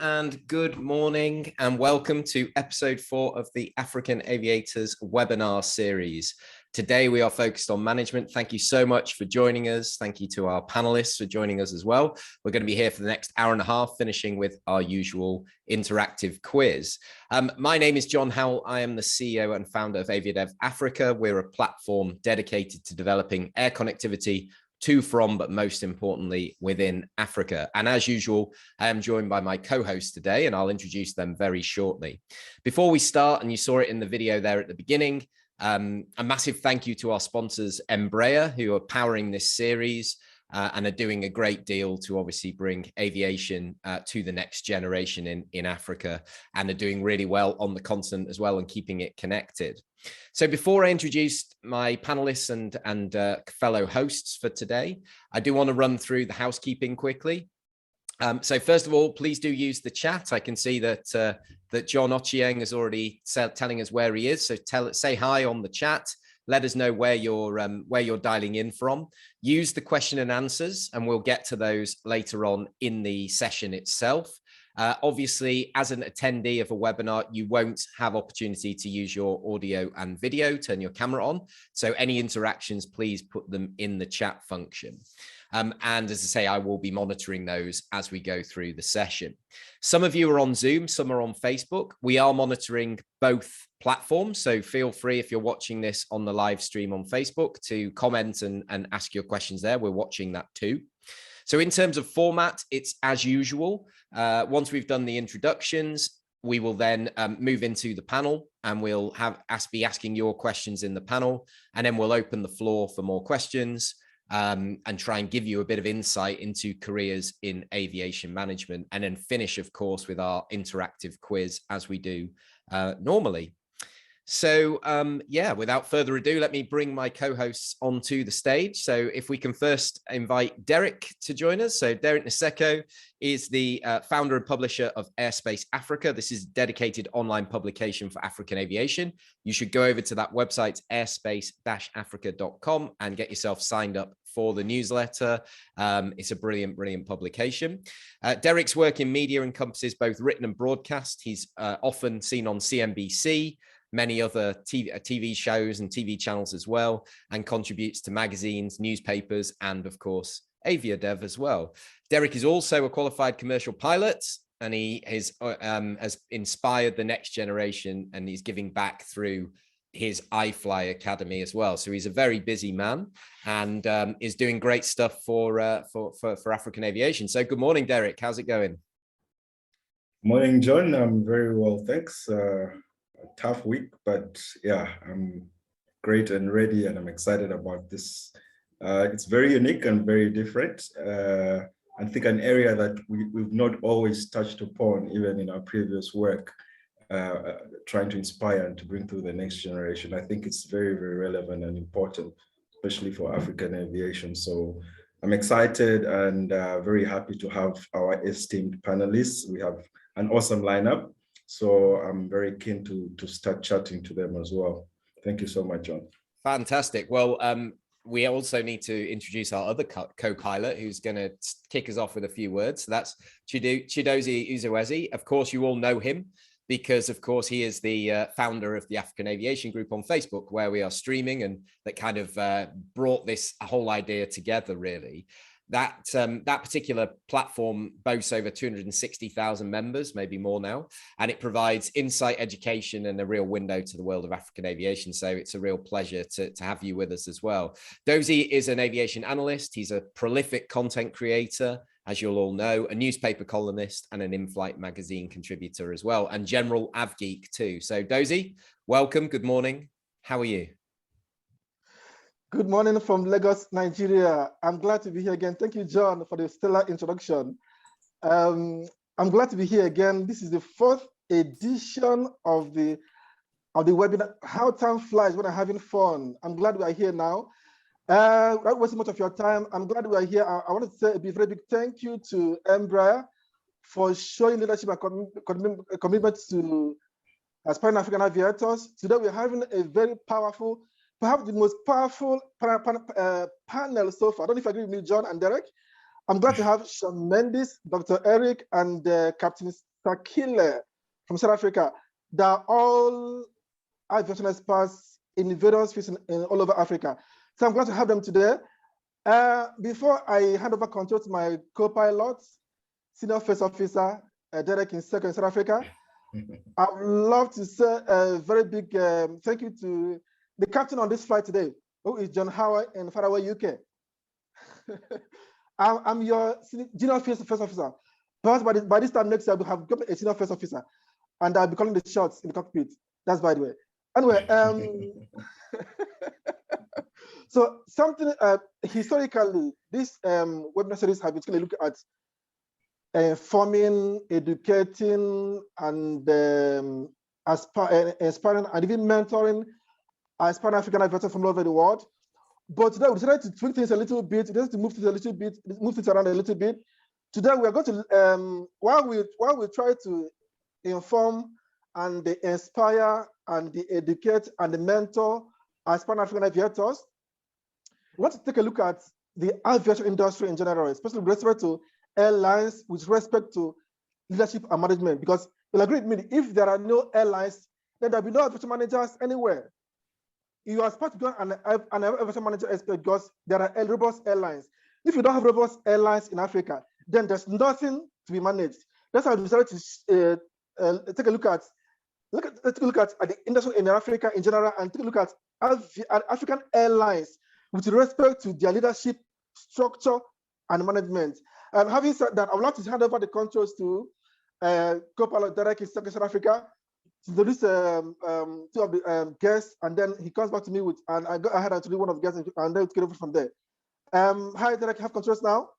and good morning and welcome to episode 4 of the African Aviators Webinar Series. Today we are focused on management. Thank you so much for joining us. Thank you to our panelists for joining us as well. We're going to be here for the next hour and a half, finishing with our usual interactive quiz. My name is John Howell. I am the CEO and founder of AviaDev Africa. We're a platform dedicated to developing air connectivity to, from, but most importantly, within Africa. And as usual, I am joined by my co-hosts today, and I'll introduce them very shortly. Before we start, and you saw it in the video there at the beginning, a massive thank you to our sponsors, Embraer, who are powering this series and are doing a great deal to obviously bring aviation to the next generation in Africa, and are doing really well on the continent as well and keeping it connected. So before I introduce my panelists and fellow hosts for today, I do want to run through the housekeeping quickly. So first of all, please do use the chat. I can see that that John Ochieng is already telling us where he is. So say hi on the chat. Let us know where you're dialing in from. Use the question and answers, and we'll get to those later on in the session itself. Obviously, as an attendee of a webinar, you won't have opportunity to use your audio and video, turn your camera on. So any interactions, please put them in the chat function. And as I say, I will be monitoring those as we go through the session. Some of you are on Zoom, some are on Facebook. We are monitoring both platforms, so feel free, if you're watching this on the live stream on Facebook, to comment and ask your questions there. We're watching that too. So in terms of format, it's as usual. Once we've done the introductions, we will then move into the panel, and we'll be asking your questions in the panel, and then we'll open the floor for more questions and try and give you a bit of insight into careers in aviation management, and then finish, of course, with our interactive quiz as we do normally. So yeah, without further ado, let me bring my co-hosts onto the stage. So if we can first invite Derek to join us. So Derek Nesko is the founder and publisher of Airspace Africa. This is a dedicated online publication for African aviation. You should go over to that website, airspace-africa.com, and get yourself signed up for the newsletter. It's a brilliant, brilliant publication. Derek's work in media encompasses both written and broadcast. He's often seen on CNBC, many other TV shows and TV channels as well, and contributes to magazines, newspapers, and of course, AviaDev as well. Derek is also a qualified commercial pilot, and he has inspired the next generation, and he's giving back through his iFly Academy as well. So he's a very busy man, and is doing great stuff for African aviation. So good morning, Derek. How's it going? Morning, John. I'm very well, thanks. A tough week, but yeah, I'm great and ready, and I'm excited about this. It's very unique and very different. I think an area that we've not always touched upon, even in our previous work, trying to inspire and to bring through the next generation. I think it's very, very relevant and important, especially for African aviation. So I'm excited and very happy to have our esteemed panelists. We have an awesome lineup. So I'm very keen to start chatting to them as well. Thank you so much, John. Fantastic. Well, we also need to introduce our other co-pilot who's going to kick us off with a few words. So that's Chidozie Uzoezie. Of course, you all know him because, of course, he is the founder of the African Aviation Group on Facebook, where we are streaming, and that kind of brought this whole idea together, really. That particular platform boasts over 260,000 members, maybe more now, and it provides insight, education, and a real window to the world of African aviation. So it's a real pleasure to have you with us as well. Dozie is an aviation analyst. He's a prolific content creator, as you'll all know, a newspaper columnist, and an in-flight magazine contributor as well, and general av geek too. So Dozie, welcome. Good morning. How are you? Good morning from Lagos, Nigeria. I'm glad to be here again. Thank you, John, for the stellar introduction. I'm glad to be here again. This is the 4th edition of the webinar, How Time Flies When I'm Having Fun. I'm glad we are here now. Not wasting much of your time. I'm glad we are here. I want to say a very big thank you to Embraer for showing leadership and commitment to aspiring African aviators. Today we're having a very powerful, perhaps the most powerful panel so far. I don't know if you agree with me, John and Derek. I'm glad to have Sean Mendis, Dr. Eric, and Captain Sakhile from South Africa. They are all aviation experts in various fields in all over Africa. So I'm glad to have them today. Before I hand over control to my co-pilot, Senior First Officer, Derek in South Africa, I would love to say a very big thank you to the captain on this flight today, who is John Howell in Faraway, UK. I'm your Junior First Officer. Perhaps by this time next year, we'll have got a Senior First Officer, and I'll be calling the shots in the cockpit. That's by the way. Anyway, so something historically, this webinar series have been going to look at forming, educating, and inspiring, and even mentoring aspiring African aviators from all over the world. But today we decided to tweak things a little bit, just to move things around a little bit. Today we are going to, while we try to inform and inspire and educate and mentor aspiring African aviators, we want to take a look at the aviation industry in general, especially with respect to airlines, with respect to leadership and management. Because you'll agree with me, if there are no airlines, then there'll be no aviation managers anywhere. You are supposed to go an aviation manager expert because there are robust airlines. If you don't have robust airlines in Africa, then there's nothing to be managed. That's why we decided to take a look at the industry in Africa in general, and take a look at African airlines with respect to their leadership, structure, and management. Having said that, I would like to hand over the controls to co-pilot Derek in South Africa to introduce two of the guests, and then he comes back to me with, and I go ahead and to do one of the guests, and then we'll get over from there. Hi, Derek, you have controls now.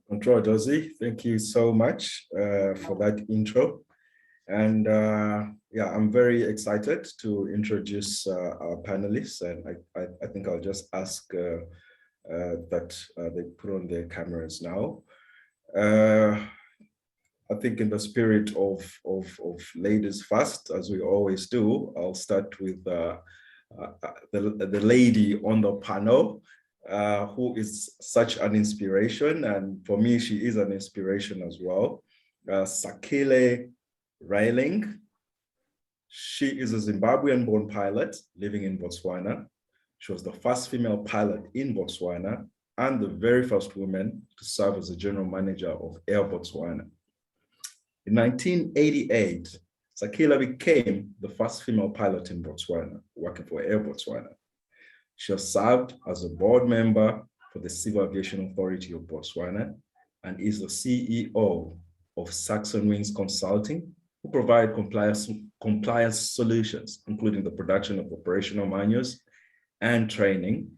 Control, Josie, thank you so much for that intro. And yeah, I'm very excited to introduce our panelists, and I think I'll just ask that they put on their cameras now. I think in the spirit of ladies first, as we always do, I'll start with the lady on the panel, who is such an inspiration, and for me, she is an inspiration as well. Sakhile Reiling. She is a Zimbabwean-born pilot living in Botswana. She was the first female pilot in Botswana and the very first woman to serve as the general manager of Air Botswana. In 1988, Sakhile became the first female pilot in Botswana, working for Air Botswana. She has served as a board member for the Civil Aviation Authority of Botswana and is the CEO of Saxon Wings Consulting, who provide compliance solutions, including the production of operational manuals and training.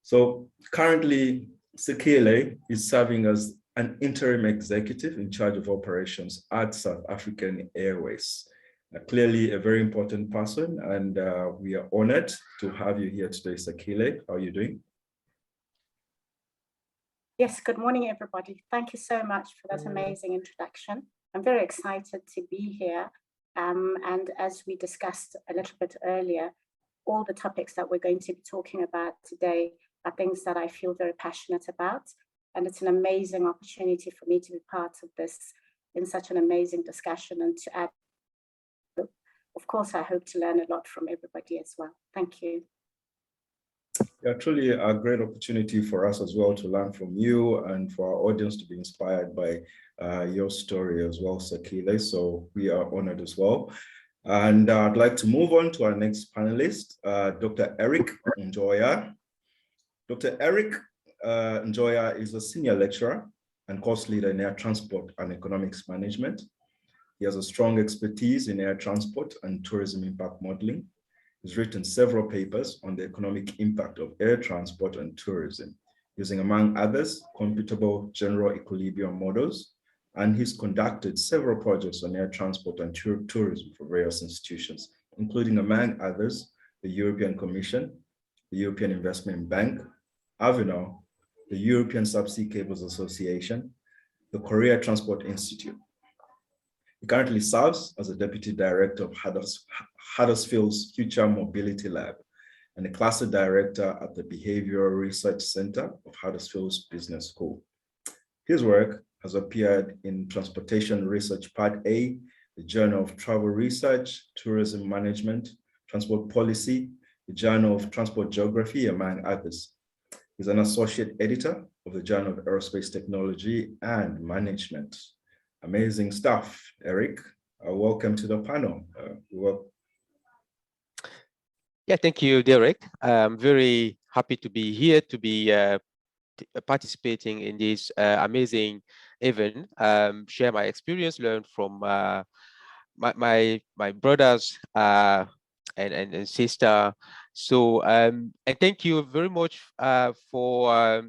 So currently, Sakhile is serving as an interim executive in charge of operations at South African Airways. Clearly a very important person, and we are honored to have you here today, Sakhile. How are you doing? Yes, good morning, everybody. Thank you so much for that amazing introduction. I'm very excited to be here. And as we discussed a little bit earlier, all the topics that we're going to be talking about today are things that I feel very passionate about. And it's an amazing opportunity for me to be part of this in such an amazing discussion, and to add, of course, I hope to learn a lot from everybody as well. Thank you. Yeah, truly a great opportunity for us as well to learn from you, and for our audience to be inspired by your story as well, Sakhile. So we are honored as well. And I'd like to move on to our next panelist, Dr. Eric Njoya. Dr. Eric Njoya is a senior lecturer and course leader in air transport and economics management. He has a strong expertise in air transport and tourism impact modeling. He's written several papers on the economic impact of air transport and tourism, using, among others, computable general equilibrium models, and he's conducted several projects on air transport and tourism for various institutions, including, among others, the European Commission, the European Investment Bank, Aviation, the European Subsea Cables Association, the Korea Transport Institute. He currently serves as a deputy director of Huddersfield's Future Mobility Lab and a cluster director at the Behavioral Research Center of Huddersfield's Business School. His work has appeared in Transportation Research Part A, the Journal of Travel Research, Tourism Management, Transport Policy, the Journal of Transport Geography, among others. He's an associate editor of the Journal of Aerospace Technology and Management. Amazing stuff, Eric. Welcome to the panel. Yeah, thank you, Derek. I'm very happy to be here, to be participating in this amazing event, share my experience, learn from my brothers and sister. So and thank you very much for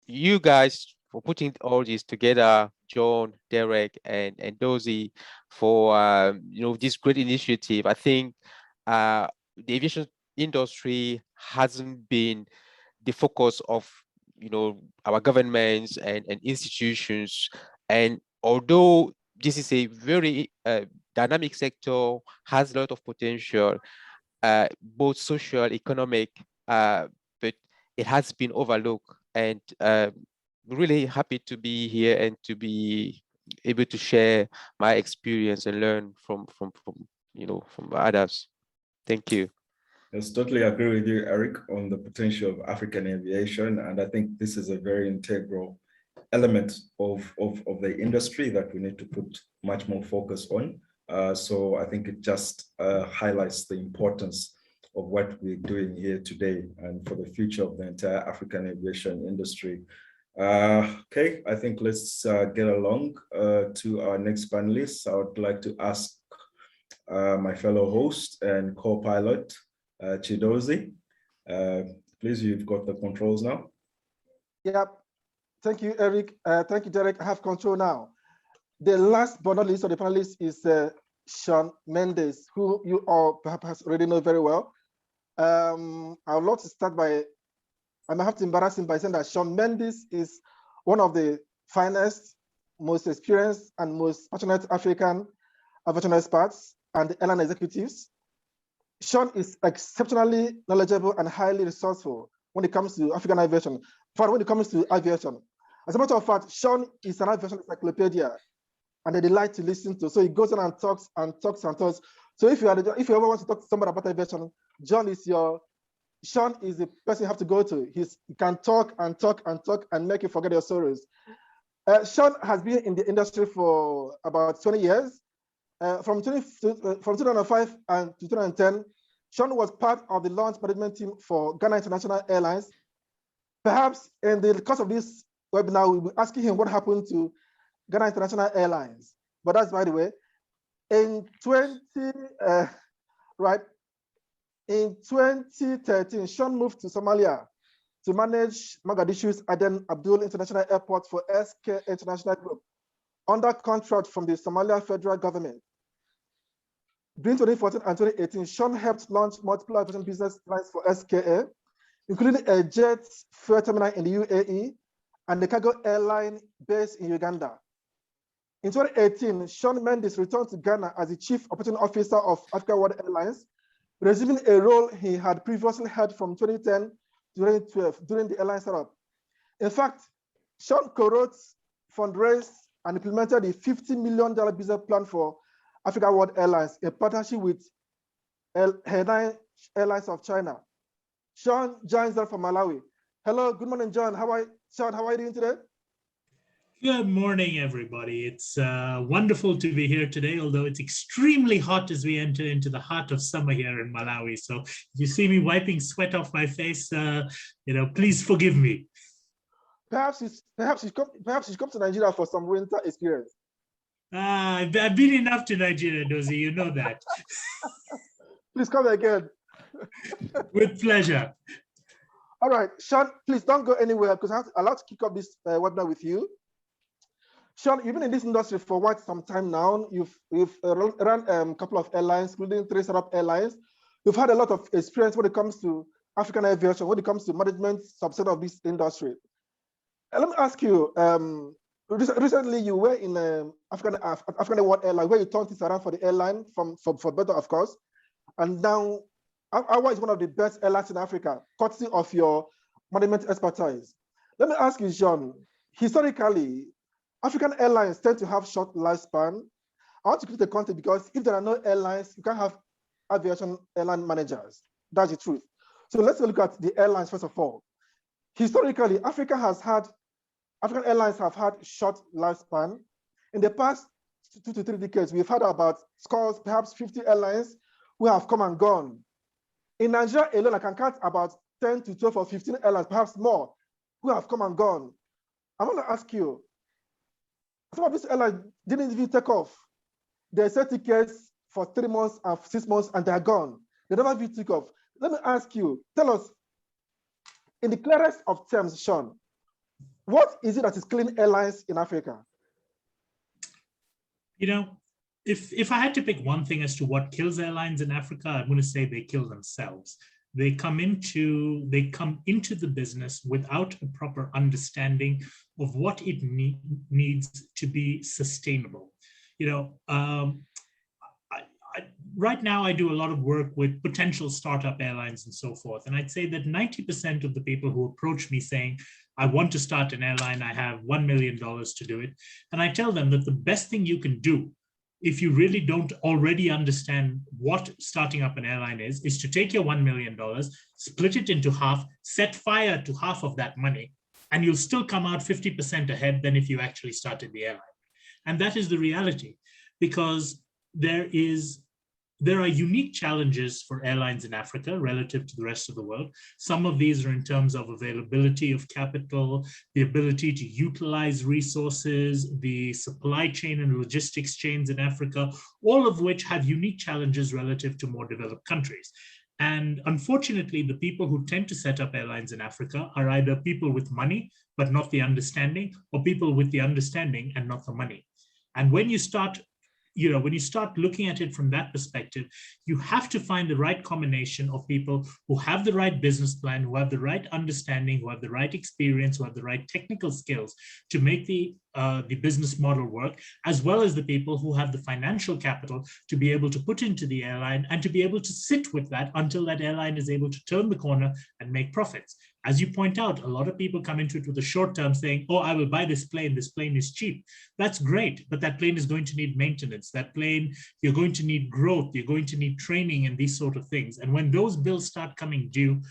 you guys for putting all this together, John, Derek, and Chidozie, for this great initiative. I think the aviation industry hasn't been the focus of our governments and institutions, and although this is a very dynamic sector, has a lot of potential, both social, economic, but it has been overlooked. And really happy to be here and to be able to share my experience and learn from others. Thank you. Yes, totally agree with you, Eric, on the potential of African aviation. And I think this is a very integral element of the industry that we need to put much more focus on. So I think it just highlights the importance of what we're doing here today and for the future of the entire African aviation industry. Okay, I think let's get along to our next panelist. I would like to ask my fellow host and co-pilot, Chidozie. Please, you've got the controls now. Yeah, thank you, Eric. Thank you, Derek. I have control now. The last but not least of the panelists is Sean Mendes, who you all perhaps already know very well. I would love to start by, I might have to embarrass him by saying that Sean Mendes is one of the finest, most experienced, and most passionate African aviation experts and airline executives. Sean is exceptionally knowledgeable and highly resourceful when it comes to African aviation, when it comes to aviation. As a matter of fact, Sean is an aviation encyclopedia and a delight to listen to. So he goes on and talks and talks and talks. So if you ever want to talk to somebody about aviation, Sean is the person you have to go to. He can talk and talk and talk and make you forget your sorrows. Sean has been in the industry for about 20 years. From 2005 and 2010, Sean was part of the launch management team for Ghana International Airlines. Perhaps in the course of this webinar, we'll be asking him what happened to Ghana International Airlines. But that's by the way. In 2013, Sean moved to Somalia to manage Mogadishu's Aden Abdul International Airport for SK International Group under contract from the Somalia federal government. During 2014 and 2018, Sean helped launch multiple aviation business lines for SKA, including a jet fuel terminal in the UAE and a cargo airline based in Uganda. In 2018, Sean Mendis returned to Ghana as the Chief Operating Officer of Africa World Airlines, resuming a role he had previously held from 2010 to 2012 during the airline startup. In fact, Sean co-wrote, fundraised, and implemented the $50 million business plan for Africa World Airlines in partnership with Hainan Airlines of China. Sean joins us from Malawi. Hello, good morning, John. Sean, how are you doing today? Good morning, everybody. It's wonderful to be here today, although it's extremely hot as we enter into the heart of summer here in Malawi. So if you see me wiping sweat off my face, please forgive me. Perhaps you come to Nigeria for some winter experience. I've been enough to Nigeria, Chidozie, you know that. Please come again. With pleasure. All right, Sean, please don't go anywhere because I'd like to kick off this webinar with you. Sean, you've been in this industry for quite some time now. You've run a couple of airlines, including 3 startup airlines. You've had a lot of experience when it comes to African aviation, when it comes to management subset of this industry. Let me ask you, recently you were in African World Airline, where you turned things around for the airline for better, of course. And now, AWA is one of the best airlines in Africa, courtesy of your management expertise. Let me ask you, John, historically, African airlines tend to have short lifespan. I want to create the context because if there are no airlines, you can't have aviation airline managers. That's the truth. So let's look at the airlines first of all. Historically, African airlines have had short lifespan. In the past 2 to 3 decades, we've had about scores, perhaps 50 airlines who have come and gone. In Nigeria alone, I can count about 10 to 12 or 15 airlines, perhaps more, who have come and gone. I want to ask you, some of these airlines didn't even take off. They sell tickets for 3 months and 6 months and they're gone. They never even took off. Let me ask you, tell us, in the clearest of terms, Sean, what is it that is killing airlines in Africa? You know, if I had to pick one thing as to what kills airlines in Africa, I'm going to say they kill themselves. They come into the business without a proper understanding of what it needs to be sustainable. You know, right now I do a lot of work with potential startup airlines and so forth. And I'd say that 90% of the people who approach me saying, I want to start an airline, I have $1 million to do it. And I tell them that the best thing you can do, if you really don't already understand what starting up an airline is to take your $1 million, split it into half, set fire to half of that money, and you'll still come out 50% ahead than if you actually started the airline. And that is the reality, because there are unique challenges for airlines in Africa relative to the rest of the world. Some of these are in terms of availability of capital, the ability to utilize resources, the supply chain and logistics chains in Africa, all of which have unique challenges relative to more developed countries. And unfortunately, the people who tend to set up airlines in Africa are either people with money, but not the understanding, or people with the understanding and not the money. And when you start looking at it from that perspective, you have to find the right combination of people who have the right business plan, who have the right understanding, who have the right experience, who have the right technical skills to make the business model work, as well as the people who have the financial capital to be able to put into the airline and to be able to sit with that until that airline is able to turn the corner and make profits. As you point out, a lot of people come into it with a short term saying, oh, I will buy this plane is cheap. That's great, but that plane is going to need maintenance. That plane, you're going to need growth, you're going to need training and these sort of things. And when those bills start coming due,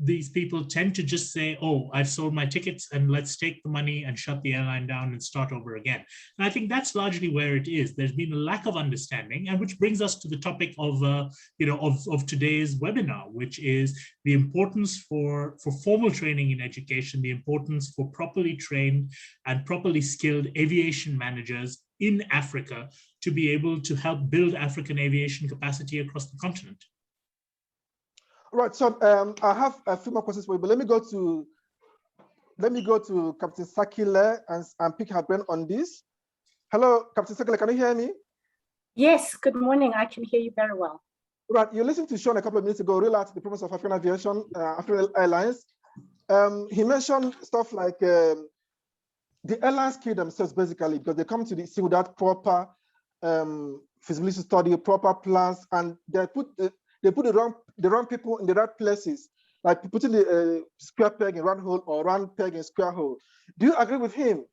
these people tend to just say, oh, I've sold my tickets and let's take the money and shut the airline down and start over again. And I think that's largely where it is. There's been a lack of understanding, and which brings us to the topic of today's webinar, which is the importance for formal training in education, the importance for properly trained and properly skilled aviation managers in Africa to be able to help build African aviation capacity across the continent. Right, so I have a few more questions for you, but let me go to Captain Sakhile and pick her brain on this. Hello, Captain Sakhile, can you hear me? Yes, good morning. I can hear you very well. Right, you listened to Sean a couple of minutes ago, related to the promise of African aviation, African Airlines. He mentioned stuff like the airlines kill themselves basically because they come to the sea without proper feasibility study, proper plans, and they put the wrong people in the right places, like putting the square peg in round hole or round peg in square hole. Do you agree with him?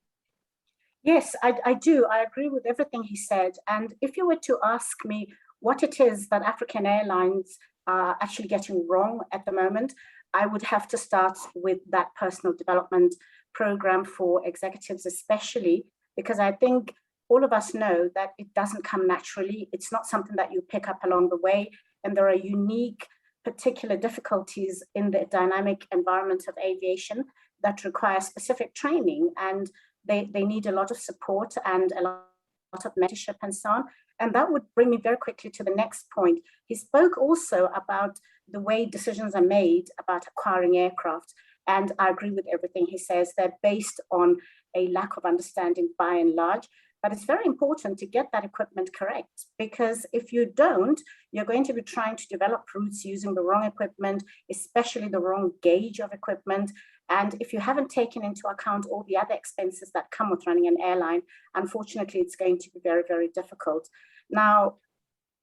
Yes, I do. I agree with everything he said. And if you were to ask me what it is that African airlines are actually getting wrong at the moment, I would have to start with that personal development program for executives, especially because I think all of us know that it doesn't come naturally. It's not something that you pick up along the way. And there are unique particular difficulties in the dynamic environment of aviation that require specific training, and they need a lot of support and a lot of mentorship and so on. And that would bring me very quickly to the next point. He spoke also about the way decisions are made about acquiring aircraft, and I agree with everything he says. They're based on a lack of understanding by and large. But it's very important to get that equipment correct, because if you don't, you're going to be trying to develop routes using the wrong equipment, especially the wrong gauge of equipment. And if you haven't taken into account all the other expenses that come with running an airline, unfortunately, it's going to be very, very difficult. Now,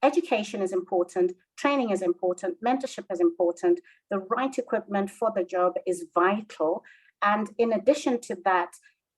education is important, training is important, mentorship is important, the right equipment for the job is vital. And in addition to that,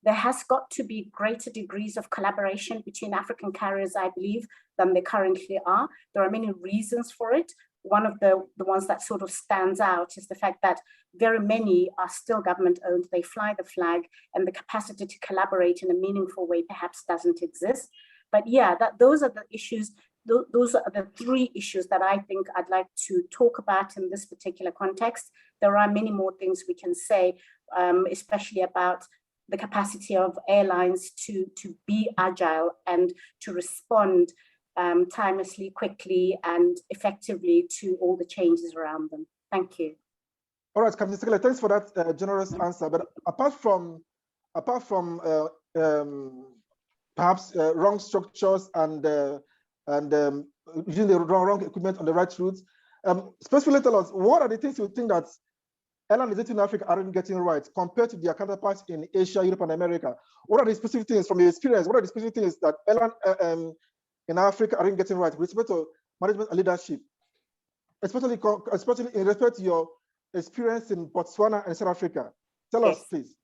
there has got to be greater degrees of collaboration between African carriers, I believe, than they currently are. There are many reasons for it. One of the ones that sort of stands out is the fact that very many are still government owned. They fly the flag, and the capacity to collaborate in a meaningful way perhaps doesn't exist. But yeah, those are the issues. Those are the three issues that I think I'd like to talk about in this particular context. There are many more things we can say, especially about the capacity of airlines to be agile and to respond timelessly, quickly, and effectively to all the changes around them. Thank you. All right, Captain Sakhile, thanks for that generous answer. But apart from perhaps wrong structures and using the wrong equipment on the right routes, specifically tell us, what are the things you think that airlines in Africa aren't getting right compared to their counterparts in Asia, Europe, and America? What are the specific things from your experience? What are the specific things that airlines in Africa aren't getting right with respect to management and leadership, especially in respect to your experience in Botswana and South Africa? Tell us, please.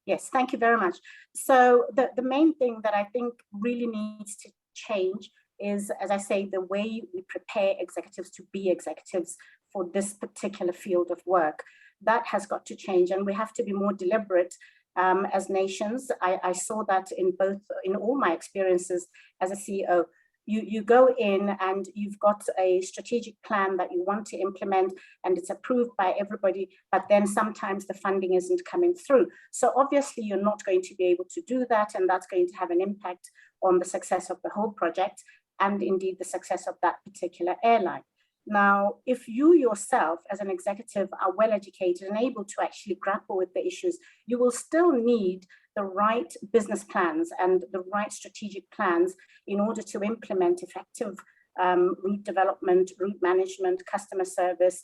Yes, thank you very much. So the main thing that I think really needs to change is, as I say, the way we prepare executives to be executives for this particular field of work. That has got to change, and we have to be more deliberate as nations. I saw that in all my experiences as a CEO. You go in and you've got a strategic plan that you want to implement, and it's approved by everybody, but then sometimes the funding isn't coming through. So obviously you're not going to be able to do that, and that's going to have an impact on the success of the whole project and indeed the success of that particular airline. Now, if you yourself as an executive are well educated and able to actually grapple with the issues, you will still need the right business plans and the right strategic plans in order to implement effective route development, route management, customer service,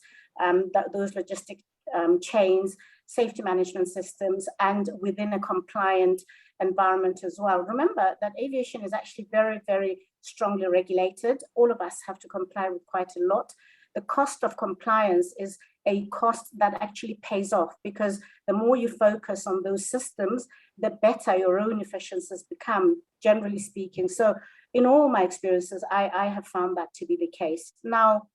those logistic chains, safety management systems, and within a compliant environment as well. Remember that aviation is actually very, very strongly regulated. All of us have to comply with quite a lot. The cost of compliance is a cost that actually pays off, because the more you focus on those systems, the better your own efficiencies become, generally speaking. So in all my experiences, I have found that to be the case. Now,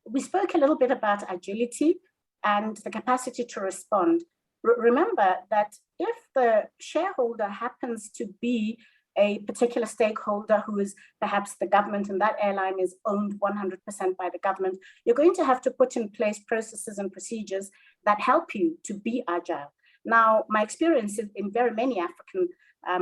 we spoke a little bit about agility and the capacity to respond. Remember that if the shareholder happens to be a particular stakeholder who is perhaps the government, and that airline is owned 100% by the government, you're going to have to put in place processes and procedures that help you to be agile. Now, my experience in very many African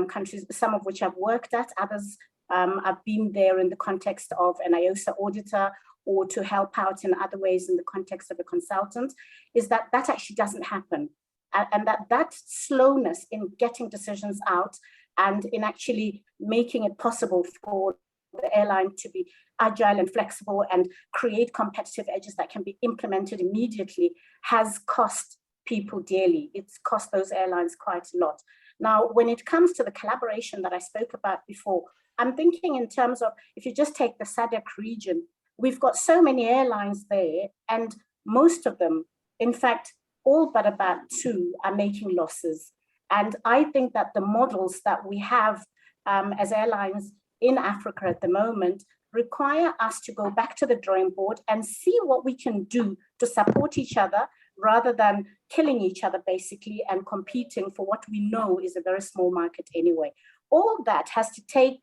countries, some of which I've worked at, others I've been there in the context of an IOSA auditor or to help out in other ways in the context of a consultant, is that that actually doesn't happen. And that slowness in getting decisions out and in actually making it possible for the airline to be agile and flexible and create competitive edges that can be implemented immediately has cost people dearly. It's cost those airlines quite a lot. Now, when it comes to the collaboration that I spoke about before, I'm thinking in terms of, if you just take the SADC region, we've got so many airlines there, and most of them, in fact, all but about 2 are making losses. And I think that the models that we have as airlines in Africa at the moment require us to go back to the drawing board and see what we can do to support each other rather than killing each other, basically, and competing for what we know is a very small market anyway. All that has to take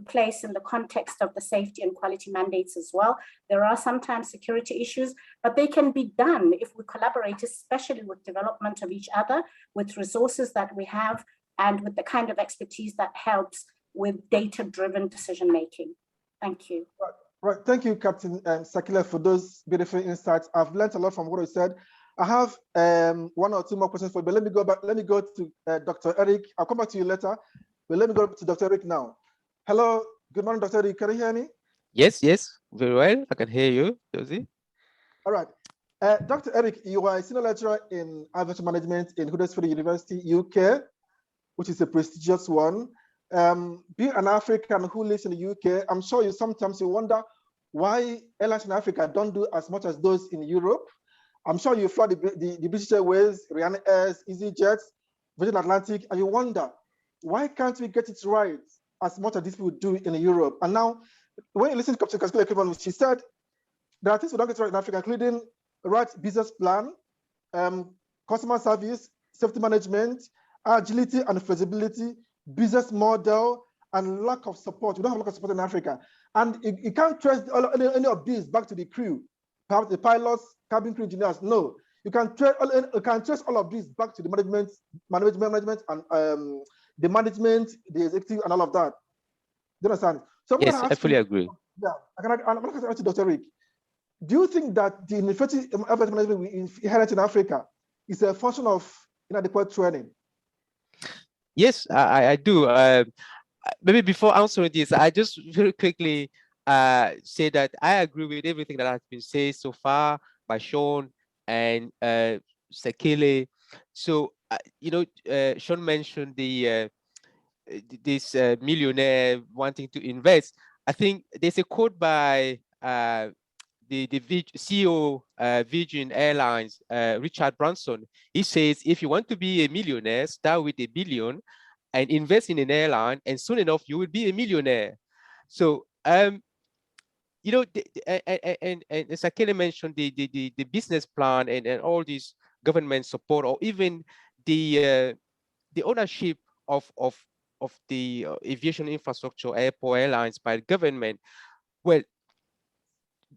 place in the context of the safety and quality mandates as well. There are sometimes security issues, but they can be done if we collaborate, especially with development of each other, with resources that we have, and with the kind of expertise that helps with data-driven decision-making. Thank you. Right. Thank you, Captain Sakhile, for those beautiful insights. I've learned a lot from what you said. I have 1 or 2 more questions for you, but let me go back. Let me go to Dr. Eric. I'll come back to you later, but let me go to Dr. Eric now. Hello, good morning, Dr. Eric. Can you hear me? Yes, very well. I can hear you, Josie. All right. Dr. Eric, you are a senior lecturer in aviation management in Huddersfield University, UK, which is a prestigious one. Being an African who lives in the UK, I'm sure you sometimes wonder why airlines in Africa don't do as much as those in Europe. I'm sure you fly the British Airways, Ryanair, EasyJet, Virgin Atlantic, and you wonder, why can't we get it right as much as these people do in Europe? And now, when you listen to Sakhile, she said there are things we don't get right in Africa, including right business plan, customer service, safety management, agility and flexibility, business model, and lack of support. We don't have lack of support in Africa. And you can't trace any of these back to the crew, perhaps the pilots, cabin crew engineers. No, you can trace all of these back to the management, and the management, the executive, and all of that. Do you understand? So yes, I fully agree. Yeah, I'm going to ask you, Dr. Rick. Do you think that the ineffective aviation management we inherit in Africa is a function of inadequate training? Yes, I do. Maybe before answering this, I just very quickly say that I agree with everything that has been said so far by Sean and Sakhile. So, Sean mentioned this millionaire wanting to invest. I think there's a quote by the CEO Virgin Airlines, Richard Branson. He says, if you want to be a millionaire, start with $1 billion and invest in an airline, and soon enough you will be a millionaire. So and Sakhile mentioned the business plan and all this government support, or even the ownership of the aviation infrastructure, airport, airlines by the government. Well,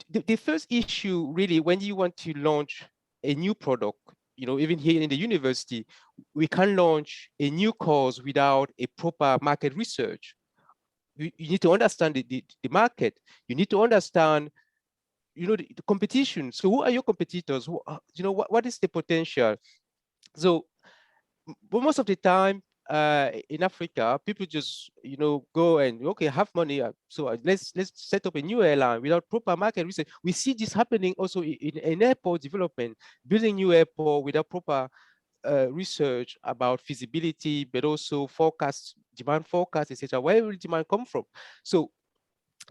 the first issue really, when you want to launch a new product, even here in the university, we can't launch a new course without a proper market research. You need to understand the market. You need to understand, the competition. So who are your competitors? What is the potential? So, but most of the time, in Africa, people just go and have money. So let's set up a new airline without proper market research. We see this happening also in airport development, building new airport without proper research about feasibility, but also forecast, demand forecast, etc. Where will demand come from? So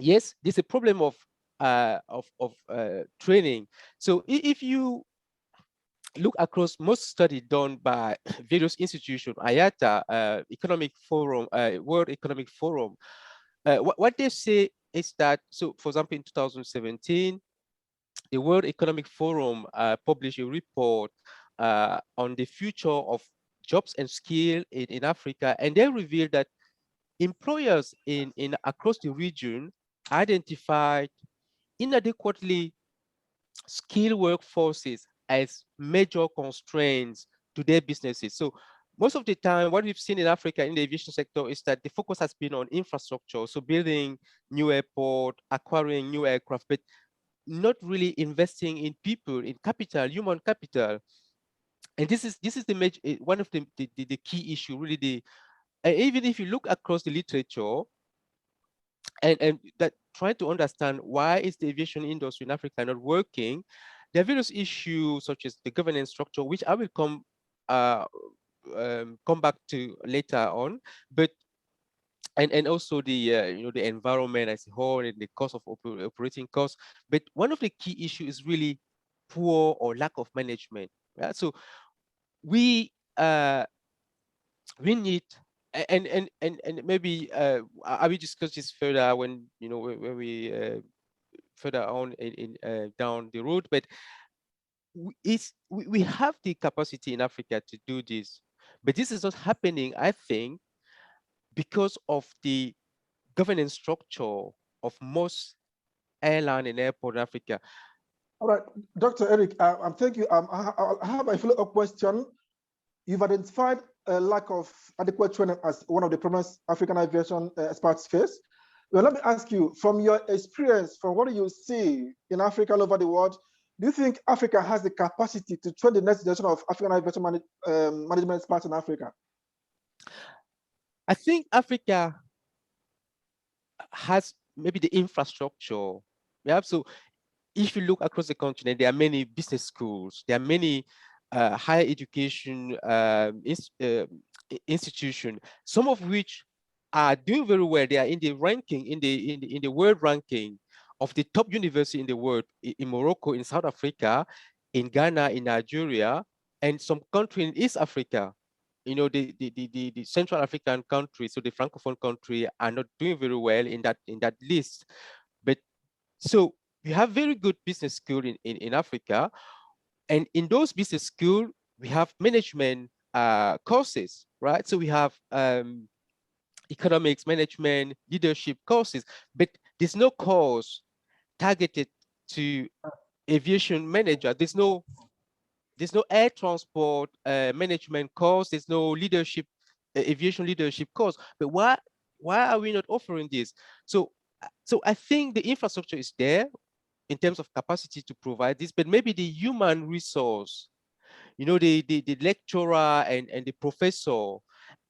yes, there's a problem of training. So if you look across most studies done by various institutions, IATA, Economic Forum, World Economic Forum, what they say is that, so for example, in 2017, the World Economic Forum published a report on the future of jobs and skill in Africa, and they revealed that employers in across the region identified inadequately skilled workforces as major constraints to their businesses. So most of the time, what we've seen in Africa in the aviation sector is that the focus has been on infrastructure, so building new airport, acquiring new aircraft, but not really investing in people, in capital, human capital. And this is the major, one of the key issue, really. Even if you look across the literature, and that trying to understand why is the aviation industry in Africa not working, there are various issues such as the governance structure, which I will come back to later on, but and also the the environment as a whole and the cost of operating costs. But one of the key issues is really poor or lack of management. Yeah? So we need, and maybe I will discuss this further when when we further on in down the road. But we have the capacity in Africa to do this, but this is not happening, I think, because of the governance structure of most airline and airport in Africa. All right, Dr. Eric, thank you. I have a follow-up question. You've identified a lack of adequate training as one of the problems African aviation experts face. Well, let me ask you, from your experience, from what you see in Africa all over the world, do you think Africa has the capacity to train the next generation of African aviation management experts in Africa? I think Africa has maybe the infrastructure. Yeah, so if you look across the continent, there are many business schools, there are many higher education institutions, some of which are doing very well. They are in the ranking, in the world ranking of the top university in the world, in Morocco, in South Africa, in Ghana, in Nigeria, and some country in East Africa. the Central African countries, so the Francophone country, are not doing very well in that list. But so we have very good business school in Africa, and in those business school we have management courses, right? So we have economics, management, leadership courses, but there's no course targeted to aviation manager. There's no air transport management course. There's no leadership, aviation leadership course. But why are we not offering this? So I think the infrastructure is there in terms of capacity to provide this, but maybe the human resource, the lecturer and the professor.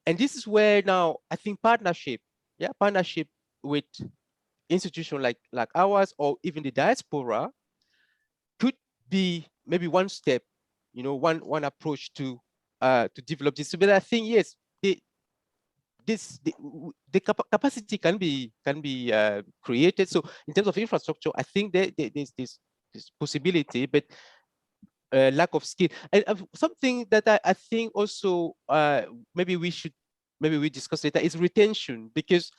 And this is where now I think partnership with institutions like ours, or even the diaspora, could be maybe one step, one approach to develop this. But I think, yes, the capacity can be created. So in terms of infrastructure, I think there's this possibility, but lack of skill. And something that I think also maybe we discuss later is retention, because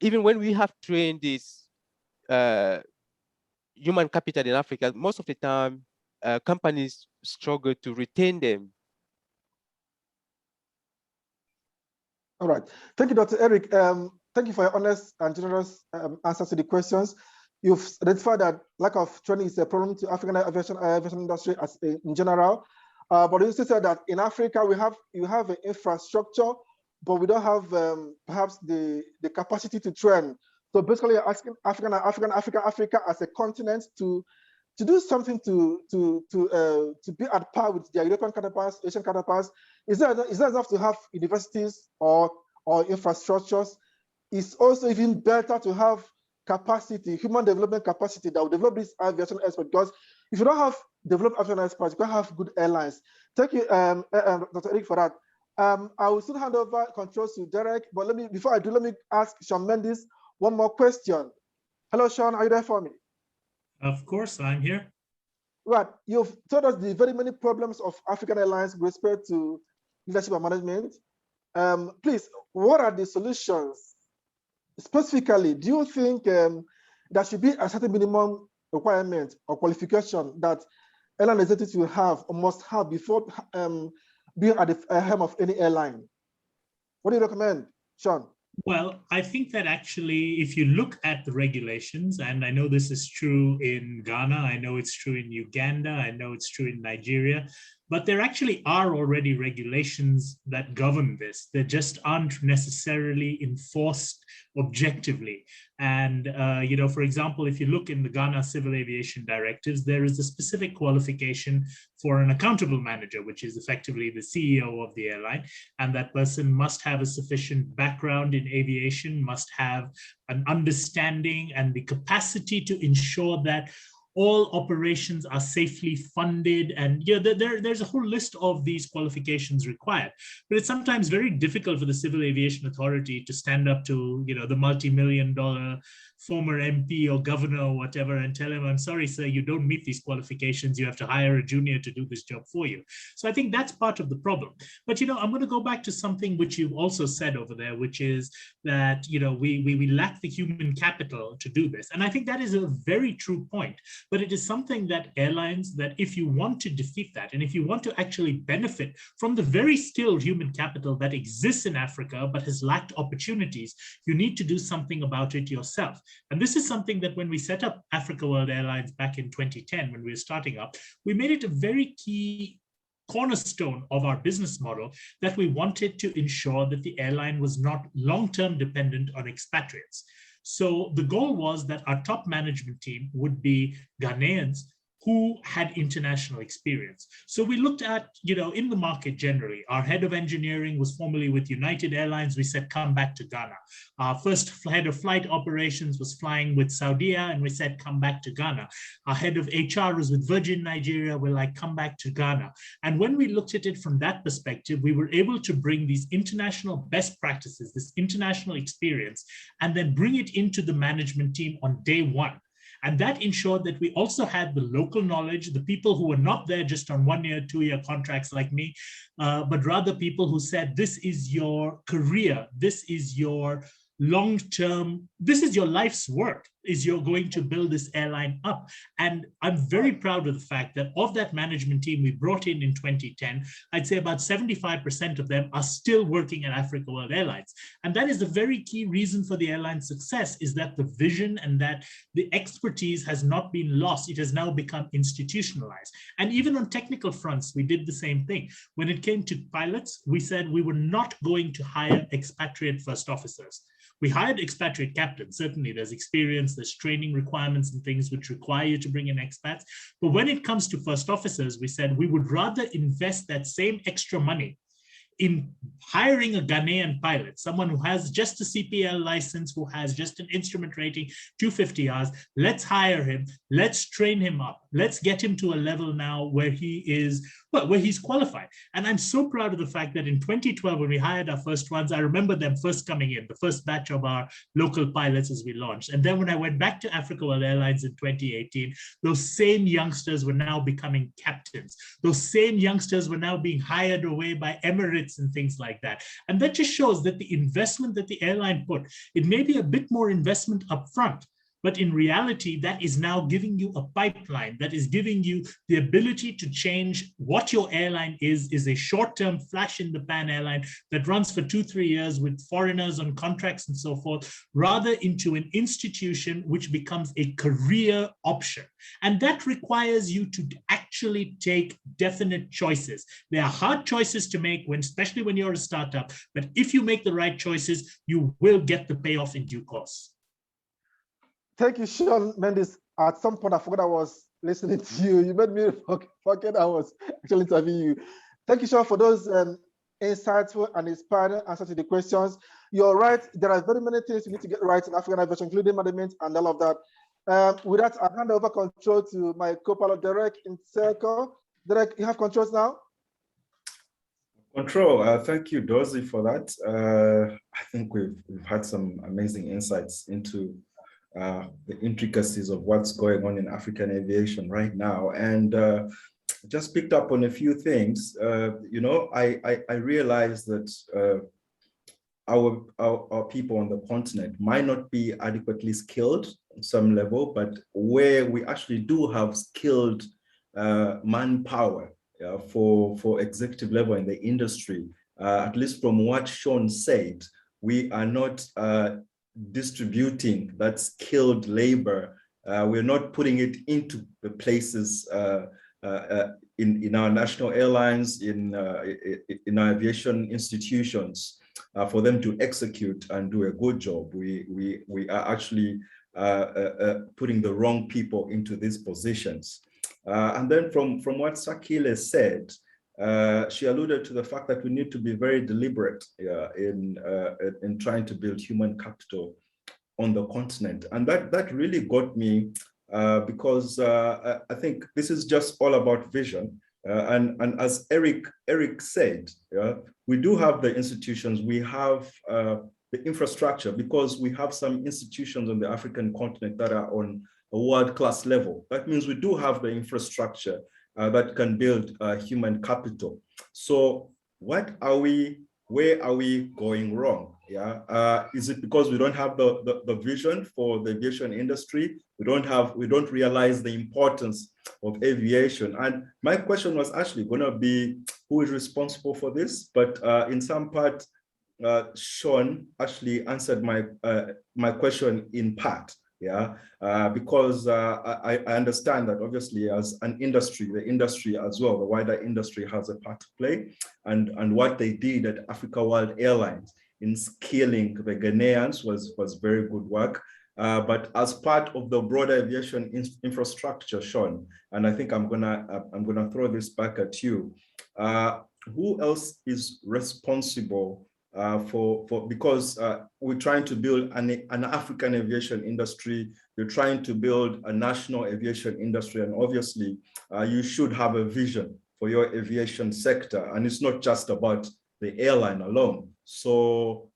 even when we have trained this human capital in Africa, most of the time companies struggle to retain them. All right. Thank you, Dr. Eric. Thank you for your honest and generous answers to the questions. You've identified that lack of training is a problem to African aviation industry in general. But you also said that in Africa, you have an infrastructure, but we don't have perhaps the capacity to train. So basically, you're asking Africa as a continent to do something to be at par with their European counterparts, Asian counterparts. Is that enough to have universities or infrastructures? It's also even better to have capacity, human development capacity that will develop this aviation experts. Because if you don't have developed aviation experts, you can't have good airlines. Thank you, Dr. Eric, for that. I will soon hand over controls to Derek, but before I do, let me ask Sean Mendes one more question. Hello, Sean, are you there for me? Of course, I'm here. Right, you've told us the very many problems of African Airlines with respect to leadership and management. Please, what are the solutions? Specifically, do you think there should be a certain minimum requirement or qualification that airline executives will have or must have before being at the helm of any airline? What do you recommend, Sean? Well, I think that actually, if you look at the regulations, and I know this is true in Ghana, I know it's true in Uganda, I know it's true in Nigeria, but there actually are already regulations that govern this. They just aren't necessarily enforced objectively. And, for example, if you look in the Ghana Civil Aviation Directives, there is a specific qualification for an accountable manager, which is effectively the CEO of the airline. And that person must have a sufficient background in aviation, must have an understanding and the capacity to ensure that all operations are safely funded, and there's a whole list of these qualifications required. But it's sometimes very difficult for the Civil Aviation Authority to stand up to the multi-million-dollar former MP or governor or whatever and tell him, I'm sorry, sir, you don't meet these qualifications. You have to hire a junior to do this job for you. So I think that's part of the problem. But I'm going to go back to something which you've also said over there, which is that we lack the human capital to do this. And I think that is a very true point. But it is something that airlines, that if you want to defeat that, and if you want to actually benefit from the very skilled human capital that exists in Africa but has lacked opportunities, you need to do something about it yourself. And this is something that when we set up Africa World Airlines back in 2010, when we were starting up, we made it a very key cornerstone of our business model that we wanted to ensure that the airline was not long-term dependent on expatriates. So the goal was that our top management team would be Ghanaians who had international experience. So we looked at, in the market generally, our head of engineering was formerly with United Airlines. We said, come back to Ghana. Our first head of flight operations was flying with Saudia, and we said, come back to Ghana. Our head of HR was with Virgin Nigeria. We're like, come back to Ghana. And when we looked at it from that perspective, we were able to bring these international best practices, this international experience, and then bring it into the management team on day one. And that ensured that we also had the local knowledge, the people who were not there just on 1 year, 2 year contracts like me, but rather people who said, this is your career, this is your long-term, this is your life's work, is you're going to build this airline up. And I'm very proud of the fact that of that management team we brought in 2010, I'd say about 75% of them are still working at Africa World Airlines. And that is the very key reason for the airline's success, is that the vision and that the expertise has not been lost. It has now become institutionalized. And even on technical fronts, we did the same thing. When it came to pilots, we said we were not going to hire expatriate first officers. We hired expatriate captains. Certainly there's experience, there's training requirements and things which require you to bring in expats. But when it comes to first officers, we said we would rather invest that same extra money in hiring a Ghanaian pilot, someone who has just a CPL license, who has just an instrument rating, 250 hours. Let's hire him. Let's train him up. Let's get him to a level now where he is, well, where he's qualified. And I'm so proud of the fact that in 2012, when we hired our first ones, I remember them first coming in, the first batch of our local pilots as we launched. And then when I went back to Africa World Airlines in 2018, those same youngsters were now becoming captains. Those same youngsters were now being hired away by Emirates and things like that. And that just shows that the investment that the airline put, it may be a bit more investment up front, but in reality, that is now giving you a pipeline, that is giving you the ability to change what your airline is a short-term flash-in-the-pan airline that runs for 2-3 years with foreigners on contracts and so forth, rather into an institution which becomes a career option. And that requires you to actually take definite choices. There are hard choices to make, especially when you're a startup, but if you make the right choices, you will get the payoff in due course. Thank you, Sean Mendes. At some point, I forgot I was listening to you. You made me forget I was actually interviewing you. Thank you, Sean, for those insightful and inspiring answers to the questions. You're right. There are very many things you need to get right in African aviation, including management and all of that. With that, I'll hand over control to my co-pilot, Derek, in Circle. Derek, you have controls now? Control. Thank you, Chidozie, for that. I think we've had some amazing insights into the intricacies of what's going on in African aviation right now, and just picked up on a few things. You know, I realized that our people on the continent might not be adequately skilled on some level, but where we actually do have skilled manpower for executive level in the industry, at least from what Sean said, we are not distributing that skilled labor. We're not putting it into the places in our national airlines, in our aviation institutions, for them to execute and do a good job. We are actually putting the wrong people into these positions. And then from what Sakhile said, she alluded to the fact that we need to be very deliberate in trying to build human capital on the continent. And that really got me because I think this is just all about vision. And as Eric said, we do have the institutions, we have the infrastructure, because we have some institutions on the African continent that are on a world-class level. That means we do have the infrastructure that can build human capital. So where are we going wrong? Is it because we don't have the vision for the aviation industry? We don't realize the importance of aviation. And my question was actually going to be, who is responsible for this? But in some part, Sean actually answered my question in part. Because I understand that obviously as an industry, the industry as well, the wider industry has a part to play, and what they did at Africa World Airlines in scaling the Ghanaians was very good work. But as part of the broader aviation infrastructure, Sean, and I think I'm gonna throw this back at you. Who else is responsible because we're trying to build an African aviation industry, you're trying to build a national aviation industry, and obviously you should have a vision for your aviation sector, and it's not just about the airline alone. So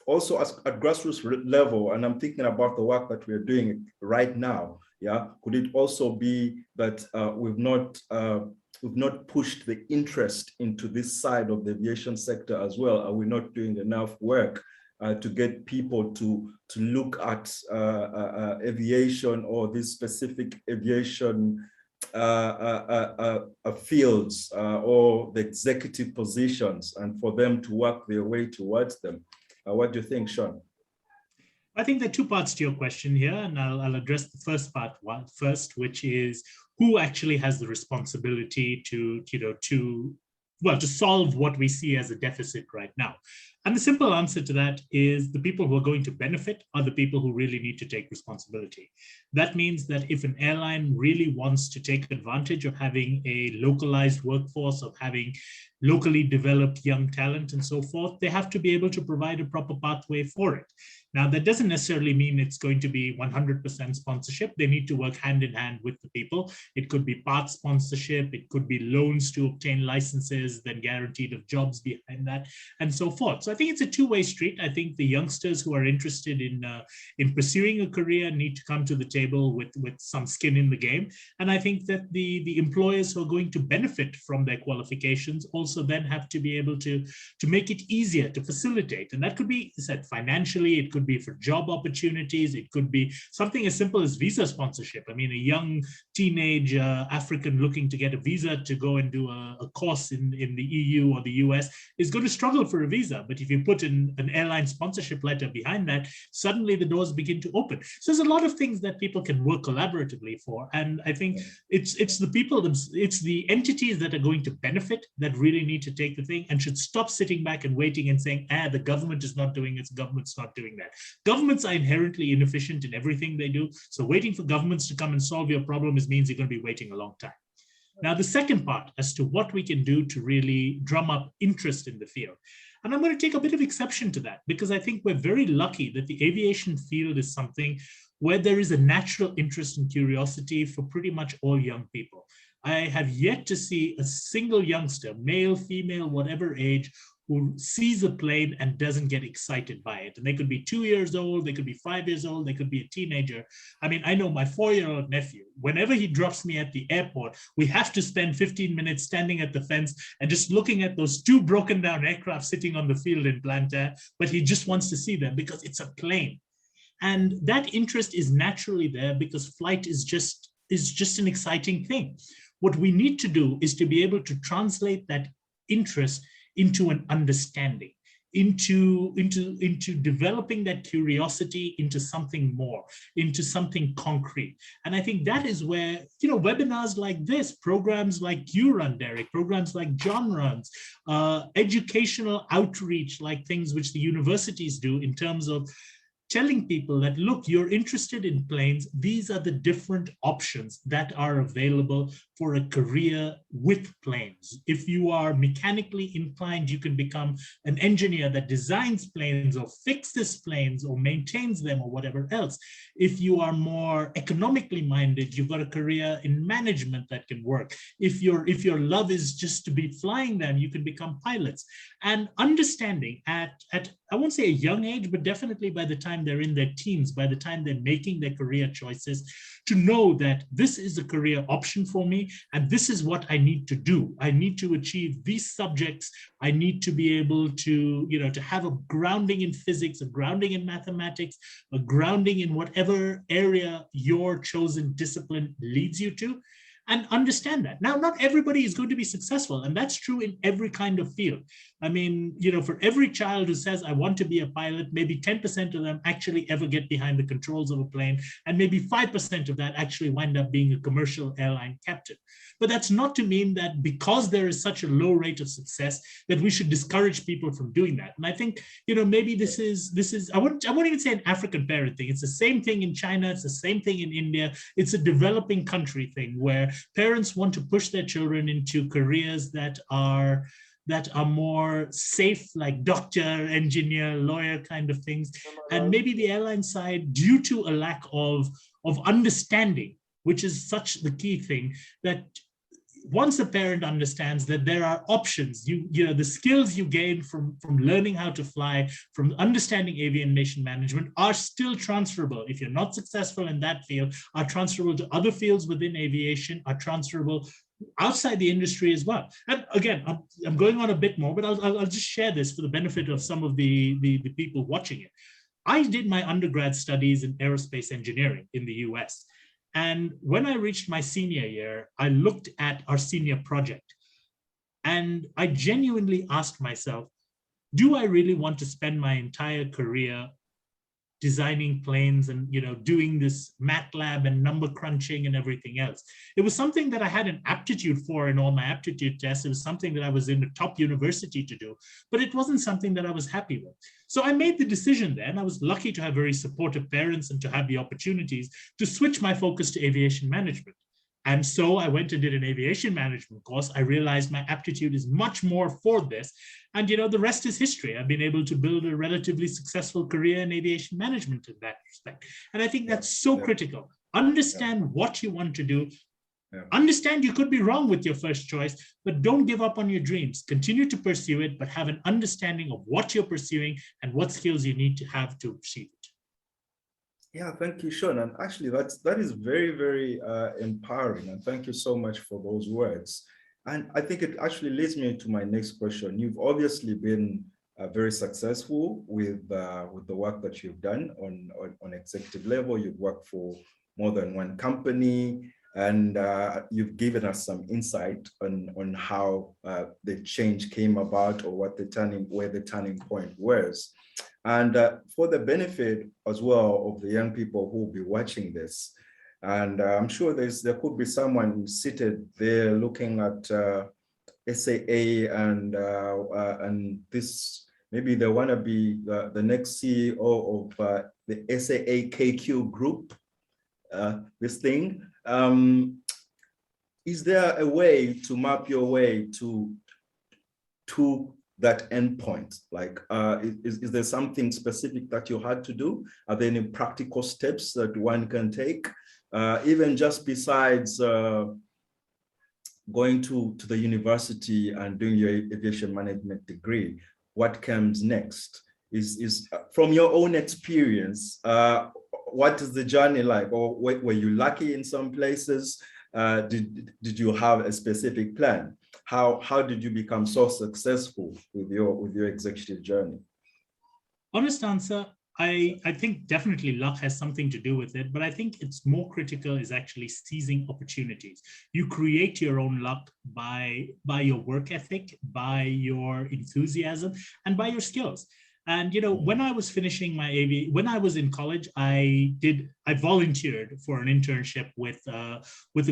also at grassroots level, and I'm thinking about the work that we're doing right now, yeah, could it also be that we've not pushed the interest into this side of the aviation sector as well? Are we not doing enough work to get people to look at aviation or these specific aviation fields or the executive positions, and for them to work their way towards them? What do you think, Sean? I think there are two parts to your question here, and I'll address the first part first, which is who actually has the responsibility to solve what we see as a deficit right now. And the simple answer to that is the people who are going to benefit are the people who really need to take responsibility. That means that if an airline really wants to take advantage of having a localized workforce, of having locally developed young talent and so forth, they have to be able to provide a proper pathway for it. Now, that doesn't necessarily mean it's going to be 100% sponsorship. They need to work hand in hand with the people. It could be part sponsorship, it could be loans to obtain licenses, then guaranteed of jobs behind that, and so forth. So I think it's a two-way street. I think the youngsters who are interested in pursuing a career need to come to the table with some skin in the game. And I think that the employers who are going to benefit from their qualifications also then have to be able to make it easier to facilitate. And that could be said financially, it could be for job opportunities, it could be something as simple as visa sponsorship. I mean, a young teenage African looking to get a visa to go and do a course in the EU or the US is going to struggle for a visa. But if you put in an airline sponsorship letter behind that, suddenly the doors begin to open. So there's a lot of things that people can work collaboratively for. And I think it's the people, it's the entities that are going to benefit that really need to take the thing and should stop sitting back and waiting and saying, the government is not doing it, the government's not doing that. Governments are inherently inefficient in everything they do. So waiting for governments to come and solve your problem means you're going to be waiting a long time. Now, the second part as to what we can do to really drum up interest in the field. And I'm going to take a bit of exception to that because I think we're very lucky that the aviation field is something where there is a natural interest and curiosity for pretty much all young people. I have yet to see a single youngster, male, female, whatever age, who sees a plane and doesn't get excited by it. And they could be 2 years old, they could be 5 years old, they could be a teenager. I mean, I know my 4-year-old nephew, whenever he drops me at the airport, we have to spend 15 minutes standing at the fence and just looking at those 2 broken down aircraft sitting on the field in Blantyre, but he just wants to see them because it's a plane. And that interest is naturally there because flight is just an exciting thing. What we need to do is to be able to translate that interest into an understanding, into developing that curiosity into something more, into something concrete. And I think that is where, webinars like this, programs like you run, Derek, programs like John runs, educational outreach like things which the universities do in terms of telling people that, look, you're interested in planes, these are the different options that are available for a career with planes. If you are mechanically inclined, you can become an engineer that designs planes or fixes planes or maintains them or whatever else. If you are more economically minded, you've got a career in management that can work. If your love is just to be flying them, you can become pilots. And understanding at I won't say a young age, but definitely by the time they're in their teens, by the time they're making their career choices, to know that this is a career option for me, and this is what I need to do. I need to achieve these subjects. I need to be able to, to have a grounding in physics, a grounding in mathematics, a grounding in whatever area your chosen discipline leads you to. And understand that. Now, not everybody is going to be successful, and that's true in every kind of field. I mean, for every child who says, I want to be a pilot, maybe 10% of them actually ever get behind the controls of a plane, and maybe 5% of that actually wind up being a commercial airline captain. But that's not to mean that because there is such a low rate of success that we should discourage people from doing that. And I think, maybe this is I won't even say an African parent thing. It's the same thing in China. It's the same thing in India. It's a developing country thing where parents want to push their children into careers that are more safe, like doctor, engineer, lawyer kind of things. And maybe the airline side, due to a lack of understanding, which is such the key thing, that once a parent understands that there are options, the skills you gain from learning how to fly, from understanding aviation management are still transferable. If you're not successful in that field, are transferable to other fields within aviation, are transferable outside the industry as well. And again, I'm going on a bit more, but I'll just share this for the benefit of some of the people watching it. I did my undergrad studies in aerospace engineering in the US. And when I reached my senior year, I looked at our senior project and I genuinely asked myself, do I really want to spend my entire career designing planes and doing this MATLAB and number crunching and everything else? It was something that I had an aptitude for in all my aptitude tests. It was something that I was in a top university to do, but it wasn't something that I was happy with. So I made the decision then. I was lucky to have very supportive parents and to have the opportunities to switch my focus to aviation management. And so I went and did an aviation management course. I realized my aptitude is much more for this. And the rest is history. I've been able to build a relatively successful career in aviation management in that respect. And I think that's so critical. Understand what you want to do. Understand you could be wrong with your first choice, but don't give up on your dreams. Continue to pursue it, but have an understanding of what you're pursuing and what skills you need to have to achieve it. Yeah, thank you, Sean. And actually, that is very, very empowering. And thank you so much for those words. And I think it actually leads me to my next question. You've obviously been very successful with the work that you've done on executive level. You've worked for more than one company, and you've given us some insight on how the change came about, or where the turning point was. And for the benefit as well of the young people who will be watching this, and I'm sure there could be someone seated there looking at SAA and this, maybe they want to be the next CEO of the SAA KQ group, this thing. Is there a way to map your way to that endpoint? Like, is there something specific that you had to do? Are there any practical steps that one can take? Even just besides going to the university and doing your aviation management degree, what comes next? Is from your own experience, what is the journey like? Or were you lucky in some places? Did you have a specific plan? How did you become so successful with your executive journey? Honest answer, I think definitely luck has something to do with it, but I think it's more critical is actually seizing opportunities. You create your own luck by your work ethic, by your enthusiasm, and by your skills. And when I was finishing when I was in college, I volunteered for an internship with a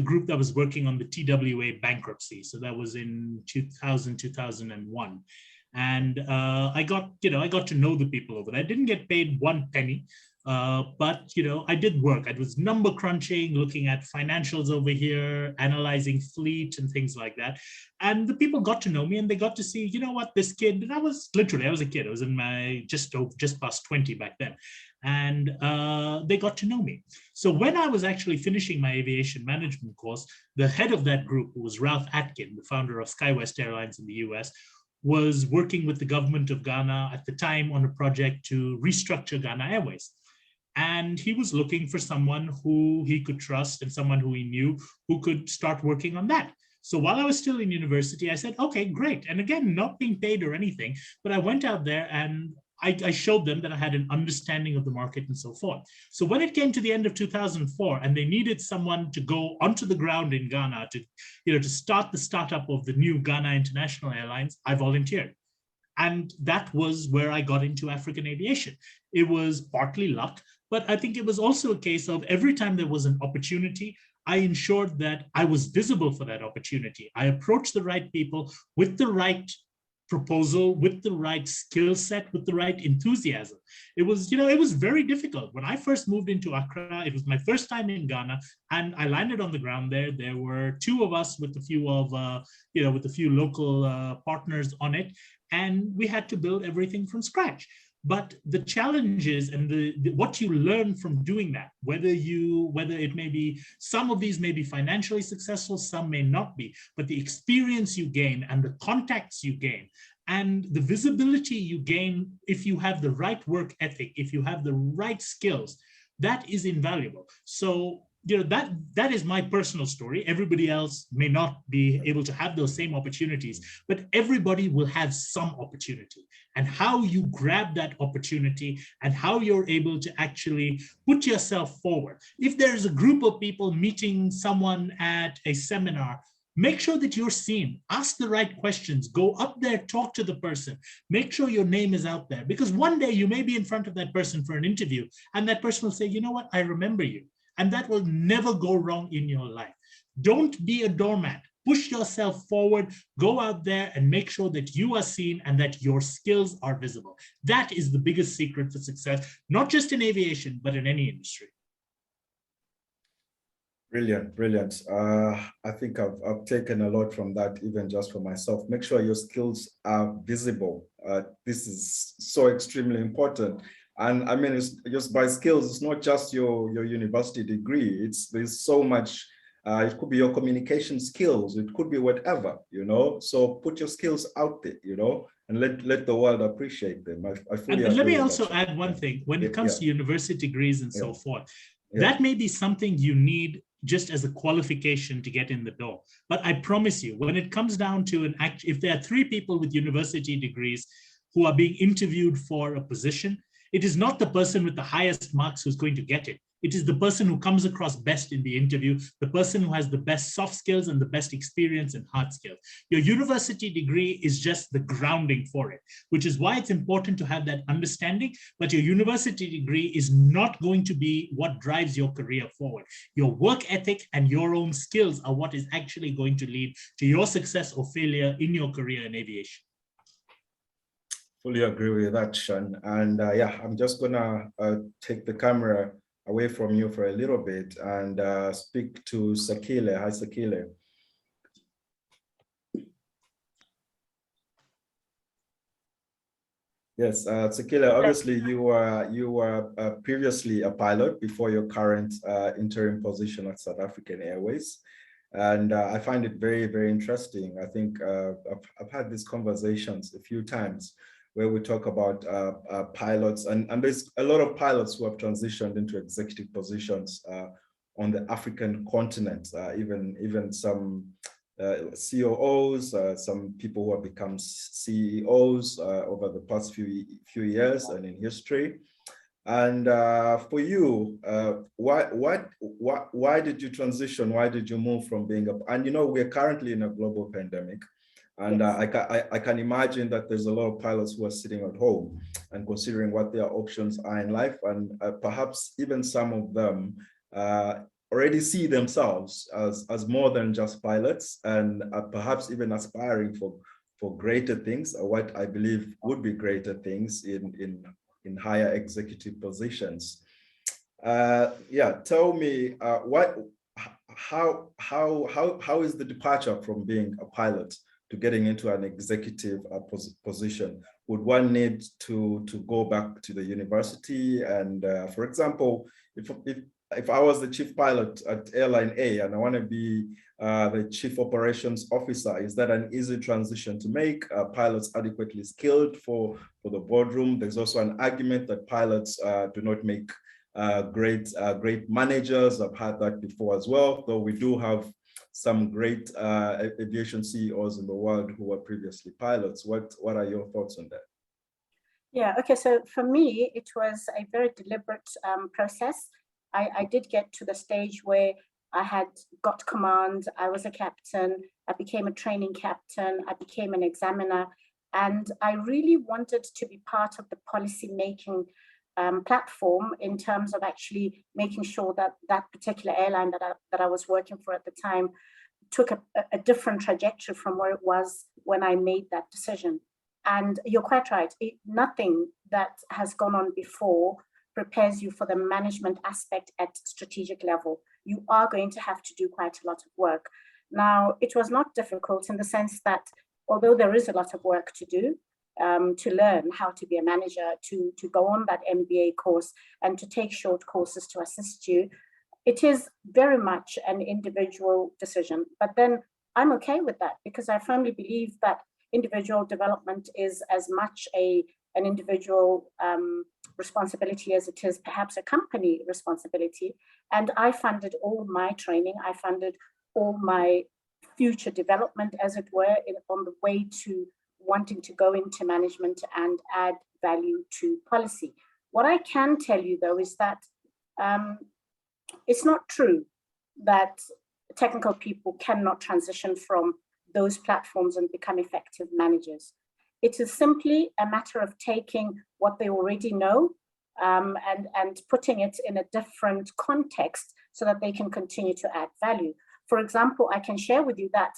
group that was working on the TWA bankruptcy. So that was in 2001. And I got to know the people over there. I didn't get paid one penny, but I did work. I was number crunching, looking at financials over here, analyzing fleet and things like that. And the people got to know me, and they got to see, this kid. And I was a kid. I was in my just past 20 back then, and they got to know me. So when I was actually finishing my aviation management course, the head of that group, who was Ralph Atkin, the founder of SkyWest Airlines in the US, was working with the government of Ghana at the time on a project to restructure Ghana Airways. And he was looking for someone who he could trust and someone who he knew who could start working on that. So while I was still in university, I said, okay, great. And again, not being paid or anything, but I went out there and I showed them that I had an understanding of the market and so forth. So when it came to the end of 2004 and they needed someone to go onto the ground in Ghana to start the startup of the new Ghana International Airlines, I volunteered. And that was where I got into African aviation. It was partly luck, but I think it was also a case of every time there was an opportunity, I ensured that I was visible for that opportunity. I approached the right people with the right proposal, with the right skill set, with the right enthusiasm. It was, it was very difficult. When I first moved into Accra, it was my first time in Ghana, and I landed on the ground there. There were two of us with a few local partners on it, and we had to build everything from scratch. But the challenges and what you learn from doing that, whether it may be, some of these may be financially successful, some may not be, but the experience you gain and the contacts you gain and the visibility you gain if you have the right work ethic, if you have the right skills, that is invaluable. So, that is my personal story. Everybody else may not be able to have those same opportunities, but everybody will have some opportunity. And how you grab that opportunity and how you're able to actually put yourself forward. If there's a group of people meeting someone at a seminar, make sure that you're seen, ask the right questions, go up there, talk to the person, make sure your name is out there, because one day you may be in front of that person for an interview and that person will say, you know what, I remember you. And that will never go wrong in your life. Don't be a doormat. Push yourself forward, go out there and make sure that you are seen and that your skills are visible. That is the biggest secret for success, not just in aviation, but in any industry. Brilliant, brilliant. I think I've taken a lot from that, even just for myself. Make sure your skills are visible. This is so extremely important. And I mean, it's just by skills, it's not just your university degree. There's so much, it could be your communication skills, it could be whatever, So put your skills out there, and let the world appreciate them. I fully agree. And let me also add one thing. When it comes to university degrees and so forth, that may be something you need just as a qualification to get in the door. But I promise you, when it comes down to if there are 3 people with university degrees who are being interviewed for a position, it is not the person with the highest marks who's going to get it. It is the person who comes across best in the interview, the person who has the best soft skills and the best experience and hard skills. Your university degree is just the grounding for it, which is why it's important to have that understanding. But your university degree is not going to be what drives your career forward. Your work ethic and your own skills are what is actually going to lead to your success or failure in your career in aviation. Fully agree with that, Sean. And I'm just gonna take the camera away from you for a little bit and speak to Sakhile. Hi, Sakhile. Yes, Sakhile, obviously you were previously a pilot before your current interim position at South African Airways. And I find it very, very interesting. I think I've had these conversations a few times where we talk about pilots, and there's a lot of pilots who have transitioned into executive positions on the African continent, even some COOs, some people who have become CEOs over the past few years and in history. And for you, why did you transition? Why did you move from being and we're currently in a global pandemic. And I can imagine that there's a lot of pilots who are sitting at home and considering what their options are in life. And perhaps even some of them already see themselves as more than just pilots, and perhaps even aspiring for greater things, or what I believe would be greater things in higher executive positions. Tell me how is the departure from being a pilot to getting into an executive position? Would one need to go back to the university? And for example, if I was the chief pilot at Airline A and I want to be the chief operations officer, is that an easy transition to make? Pilots adequately skilled for the boardroom? There's also an argument that pilots do not make great managers. I've had that before as well, though we do have some great aviation CEOs in the world who were previously pilots. What are your thoughts on that? Yeah, okay, so for me, it was a very deliberate process. I did get to the stage where I had got command, I was a captain, I became a training captain, I became an examiner, and I really wanted to be part of the policy making platform in terms of actually making sure that that particular airline that I was working for at the time took a different trajectory from where it was when I made that decision. And you're quite right, nothing that has gone on before prepares you for the management aspect at strategic level. You are going to have to do quite a lot of work. Now, it was not difficult in the sense that although there is a lot of work to do, to learn how to be a manager, to go on that MBA course and to take short courses to assist you. It is very much an individual decision, but then I'm okay with that because I firmly believe that individual development is as much an individual responsibility as it is perhaps a company responsibility. And I funded all my training. I funded all my future development, as it were, on the way to wanting to go into management and add value to policy. What I can tell you, though, is that it's not true that technical people cannot transition from those platforms and become effective managers. It is simply a matter of taking what they already know and putting it in a different context so that they can continue to add value. For example, I can share with you that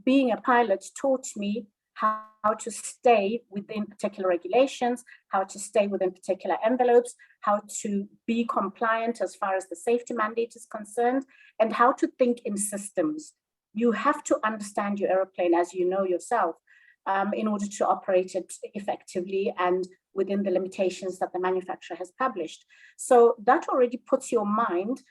being a pilot taught me how to stay within particular regulations, how to stay within particular envelopes, how to be compliant as far as the safety mandate is concerned, and how to think in systems. You have to understand your aeroplane, as you know yourself, in order to operate it effectively and within the limitations that the manufacturer has published. So that already puts your mind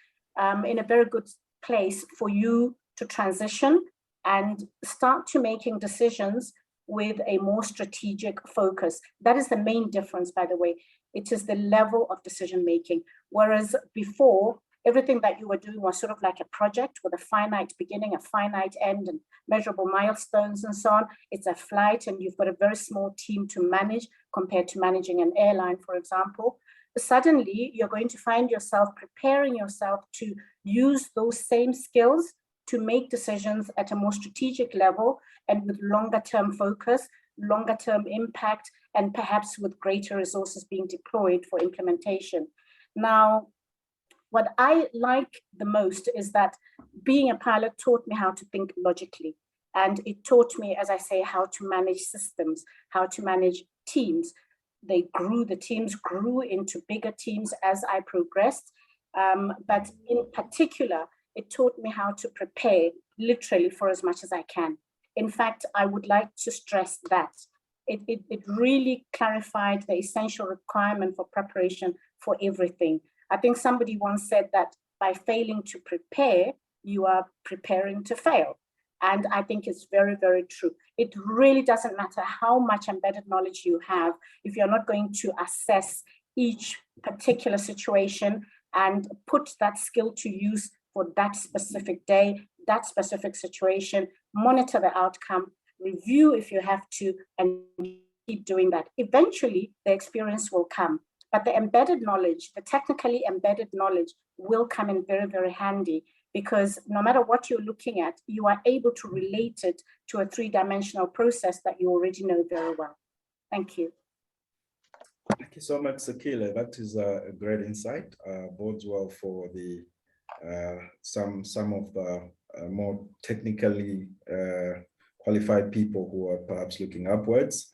in a very good place for you to transition and start to making decisions with a more strategic focus. That is the main difference, by the way. It is the level of decision making. Whereas before, everything that you were doing was sort of like a project with a finite beginning, a finite end, and measurable milestones and so on. It's a flight and you've got a very small team to manage compared to managing an airline, for example. Suddenly, you're going to find yourself preparing yourself to use those same skills to make decisions at a more strategic level and with longer term focus, longer term impact, and perhaps with greater resources being deployed for implementation. Now, what I like the most is that being a pilot taught me how to think logically. And it taught me, as I say, how to manage systems, how to manage teams. The teams grew into bigger teams as I progressed. But in particular, it taught me how to prepare literally for as much as I can. In fact, I would like to stress that. It really clarified the essential requirement for preparation for everything. I think somebody once said that by failing to prepare, you are preparing to fail. And I think it's very, very true. It really doesn't matter how much embedded knowledge you have if you're not going to assess each particular situation and put that skill to use for that specific day, that specific situation, monitor the outcome, review if you have to, and keep doing that. Eventually, the experience will come. But the embedded knowledge, the technically embedded knowledge will come in very, very handy because no matter what you're looking at, you are able to relate it to a three-dimensional process that you already know very well. Thank you. Thank you so much, Sakhile. That is a great insight. Bodes well for the some of the more technically qualified people who are perhaps looking upwards.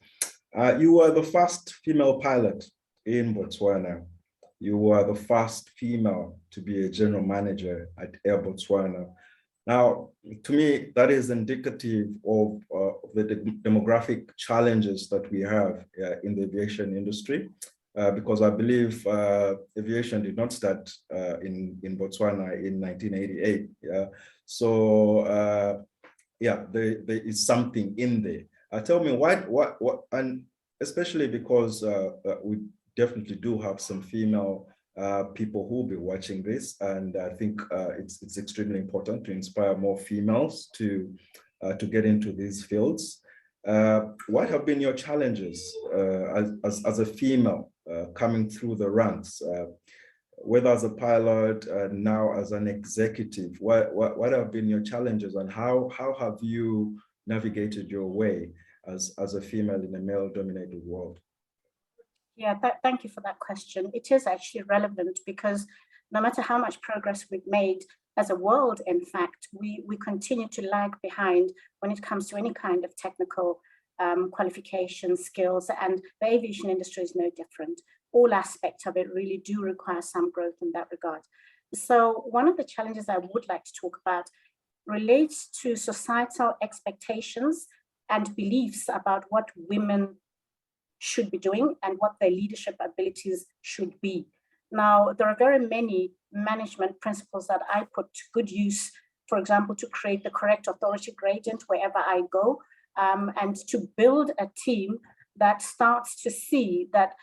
You were the first female pilot in Botswana. You were the first female to be a general manager at Air Botswana. Now, to me, that is indicative of the demographic challenges that we have in the aviation industry, because I believe aviation did not start in Botswana in 1988. So, yeah, there is something in there. Tell me what, and especially because we definitely do have some female people who will be watching this, and I think it's extremely important to inspire more females to get into these fields. What have been your challenges as a female coming through the ranks, whether as a pilot, now as an executive? What have been your challenges, and how have you navigated your way as a female in a male-dominated world? Yeah, thank you for that question. It is actually relevant because no matter how much progress we've made as a world, in fact, we continue to lag behind when it comes to any kind of technical qualification skills, and the aviation industry is no different. All aspects of it really do require some growth in that regard. So one of the challenges I would like to talk about relates to societal expectations and beliefs about what women should be doing and what their leadership abilities should be. Now, there are very many management principles that I put to good use, for example, to create the correct authority gradient wherever I go, and to build a team that starts to see that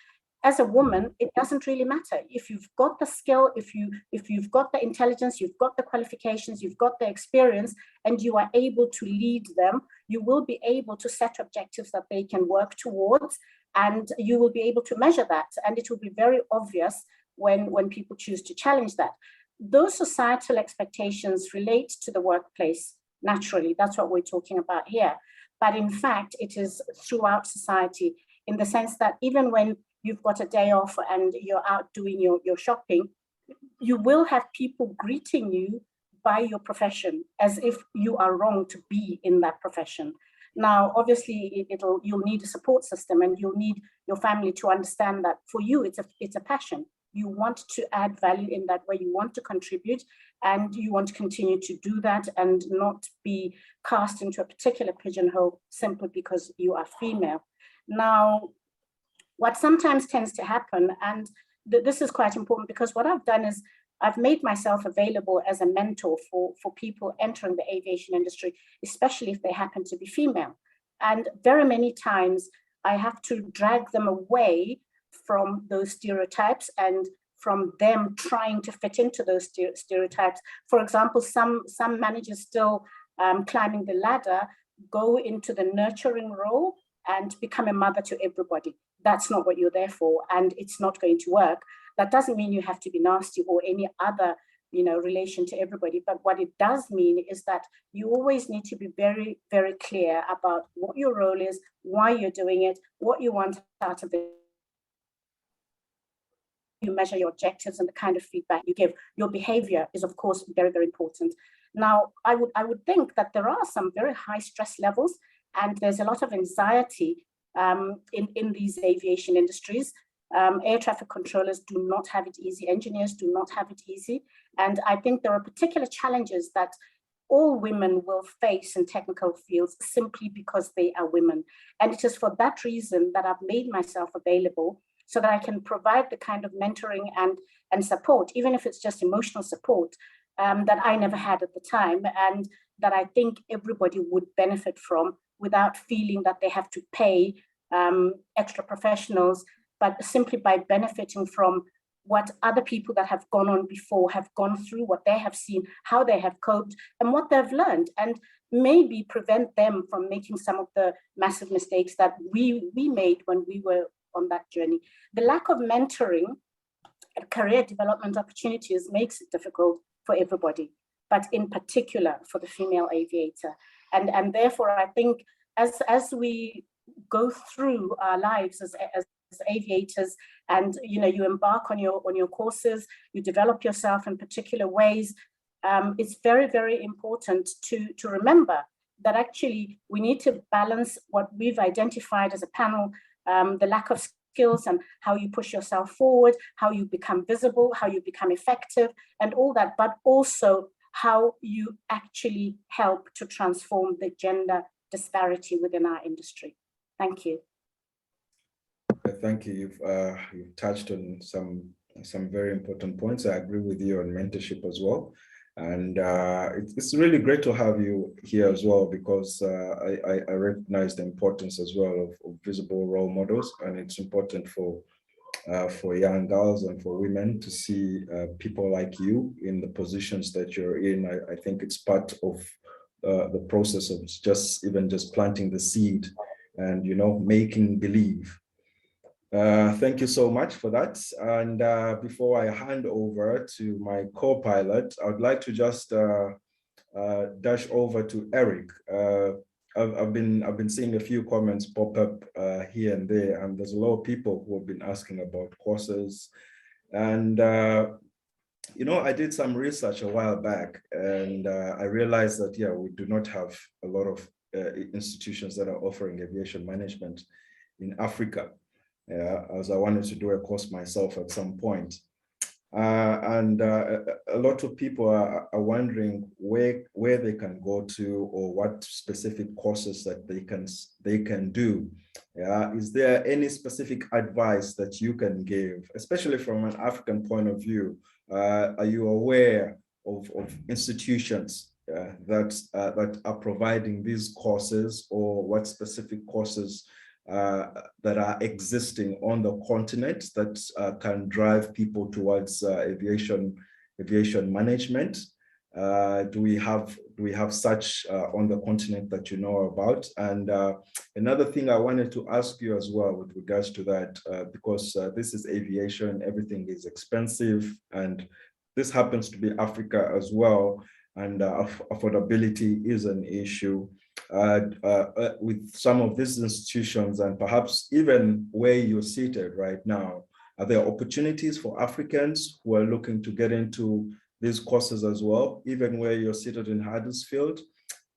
as a woman, it doesn't really matter. If you've got the skill, if you've got the intelligence, you've got the qualifications, you've got the experience, and you are able to lead them, you will be able to set objectives that they can work towards, and you will be able to measure that. And it will be very obvious when people choose to challenge that. Those societal expectations relate to the workplace naturally. That's what we're talking about here. But in fact, it is throughout society, in the sense that even when you've got a day off and you're out doing your shopping, you will have people greeting you by your profession as if you are wrong to be in that profession. Now, obviously, you'll need a support system, and you'll need your family to understand that for you, it's a passion. You want to add value in that way, you want to contribute, and you want to continue to do that and not be cast into a particular pigeonhole simply because you are female. Now, what sometimes tends to happen, and this is quite important, because what I've done is I've made myself available as a mentor for people entering the aviation industry, especially if they happen to be female. And very many times I have to drag them away from those stereotypes and from them trying to fit into those stereotypes. For example, some managers still climbing the ladder go into the nurturing role and become a mother to everybody. That's not what you're there for, and it's not going to work. That doesn't mean you have to be nasty or any other, relation to everybody. But what it does mean is that you always need to be very, very clear about what your role is, why you're doing it, what you want out of it. You measure your objectives and the kind of feedback you give. Your behavior is, of course, very, very important. Now, I would think that there are some very high stress levels, and there's a lot of anxiety in these aviation industries. Air traffic controllers do not have it easy. Engineers do not have it easy. And I think there are particular challenges that all women will face in technical fields simply because they are women. And it is for that reason that I've made myself available, so that I can provide the kind of mentoring and support, even if it's just emotional support, that I never had at the time, and that I think everybody would benefit from without feeling that they have to pay extra professionals, but simply by benefiting from what other people that have gone on before have gone through, what they have seen, how they have coped, and what they've learned, and maybe prevent them from making some of the massive mistakes that we made when we were on that journey. The lack of mentoring and career development opportunities makes it difficult for everybody, but in particular for the female aviator. And therefore, I think as we go through our lives as aviators, and you embark on your courses, you develop yourself in particular ways, it's very, very important to remember that actually we need to balance what we've identified as a panel, the lack of skills and how you push yourself forward, how you become visible, how you become effective, and all that, but also how you actually help to transform the gender disparity within our industry. Thank you. Thank you. You've touched on some very important points. I agree with you on mentorship as well. And it's really great to have you here as well, because I recognize the importance as well of visible role models, and it's important for young girls and for women to see people like you in the positions that you're in. I think it's part of the process of just planting the seed and making believe. Thank you so much for that. And before I hand over to my co-pilot, I would like to just dash over to Eric. I've been seeing a few comments pop up here and there, and there's a lot of people who have been asking about courses. And I did some research a while back, and I realized that we do not have a lot of institutions that are offering aviation management in Africa. As I wanted to do a course myself at some point. and a lot of people are wondering where they can go to, or what specific courses that they can do. Yeah, is there any specific advice that you can give, especially from an African point of view? Are you aware of institutions that are providing these courses, or what specific courses that are existing on the continent that can drive people towards aviation management? Do we have such on the continent that you know about? And another thing I wanted to ask you as well with regards to that, because this is aviation, everything is expensive, and this happens to be Africa as well, and affordability is an issue. With some of these institutions, and perhaps even where you're seated right now, are there opportunities for Africans who are looking to get into these courses as well, even where you're seated in Huddersfield?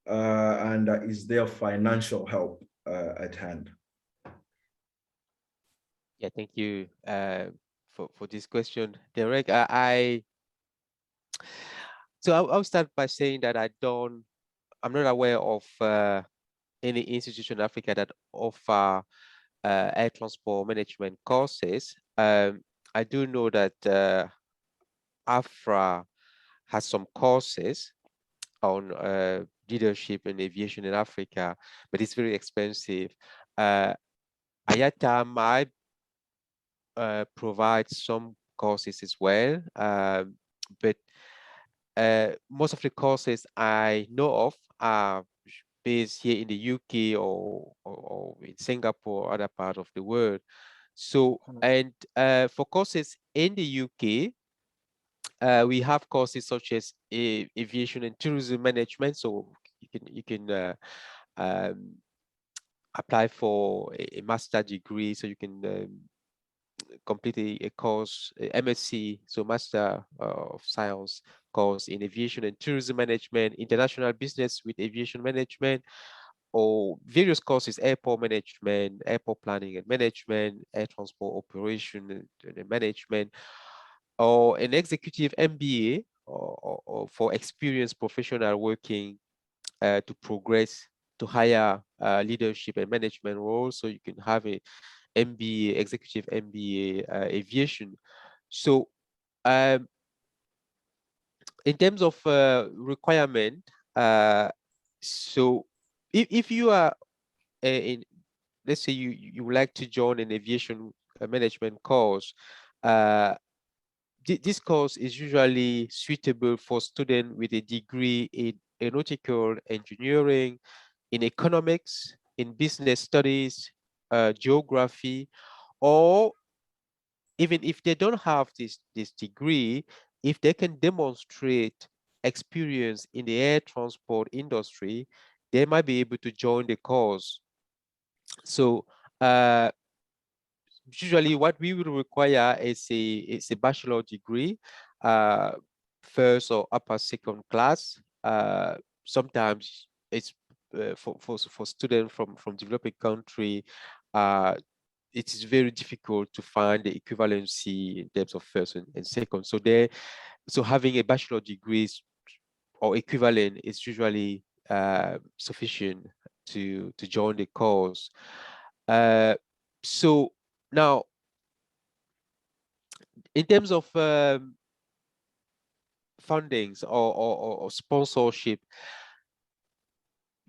And is there financial help at hand? Yeah, thank you for this question, Derek. So I'll start by saying that I'm not aware of any institution in Africa that offer air transport management courses. I do know that AFRA has some courses on leadership in aviation in Africa, but it's very expensive. IATA might provide some courses as well, but most of the courses I know of are based here in the UK or in Singapore or other part of the world. So, and for courses in the UK, we have courses such as aviation and tourism management. So you can apply for a master degree, so you can complete a course, MSc, so Master of Science course in aviation and tourism management, international business with aviation management, or various courses, airport management, airport planning and management, air transport operation and management, or an executive MBA, or for experienced professional working to progress to higher leadership and management roles. So you can have a MBA, executive MBA, aviation. So in terms of requirement, so if you are in, let's say you would like to join an aviation management course, this course is usually suitable for students with a degree in aeronautical engineering, in economics, in business studies, geography, or even if they don't have this degree, if they can demonstrate experience in the air transport industry, they might be able to join the course. So usually what we will require is a bachelor degree, first or upper second class. Sometimes it's for students from developing country, it is very difficult to find the equivalency in terms of first and second. So having a bachelor degree or equivalent is usually sufficient to join the course. So now, in terms of fundings or sponsorship,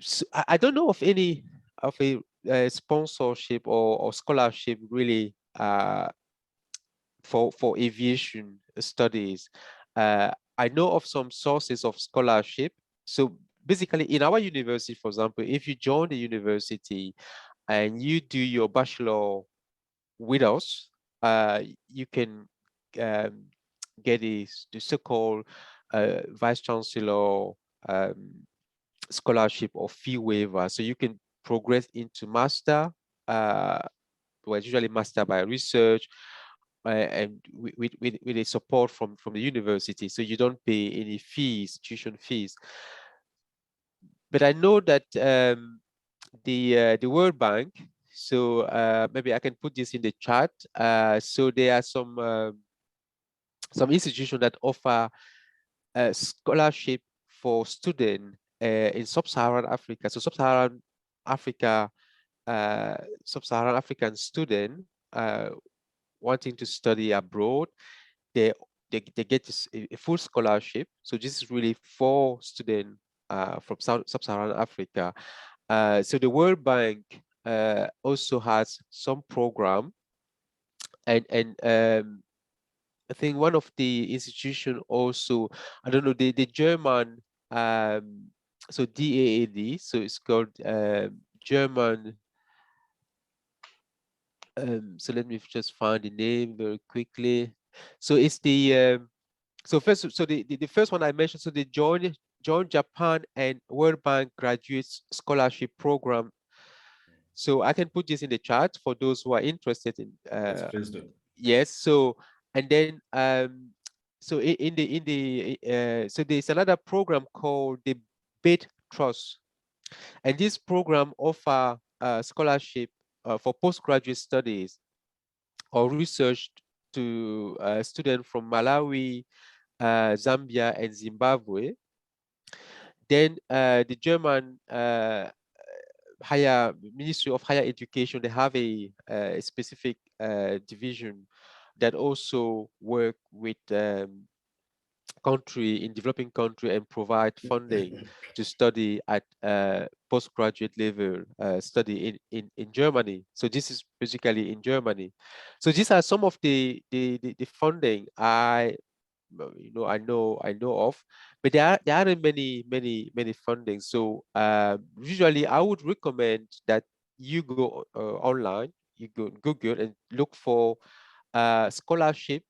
so I don't know of any of a sponsorship or scholarship really for aviation studies. I know of some sources of scholarship. So basically, in our university, for example, if you join the university and you do your bachelor with us, you can get the so-called vice chancellor scholarship or fee waiver. So you can progress into master, well, usually master by research, and with a support from the university. So you don't pay any fees, tuition fees. But I know that the World Bank, so maybe I can put this in the chat. So there are some some institutions that offer scholarship for students in sub-Saharan Africa. So sub-Saharan Africa, sub-Saharan African student wanting to study abroad, they get a full scholarship. So this is really for students from sub-Saharan Africa. So the World Bank also has some program, and I think one of the institution also, I don't know, the German, so DAAD, so it's called German. So let me just find the name very quickly. So it's the so the first one I mentioned. So the Join Japan and World Bank Graduate Scholarship Program. So I can put this in the chat for those who are interested in. Yes, please do. Yes. So and then so so there's another program called the Bid Trust, and this program offer scholarship for postgraduate studies or research to students from Malawi, Zambia, and Zimbabwe. Then the German Ministry of Higher Education, they have a specific division that also work with developing country and provide funding to study at postgraduate level study in Germany. So this is basically in Germany. So these are some of the funding I know of, but there aren't many fundings. So usually I would recommend that you go online, you go Google and look for scholarship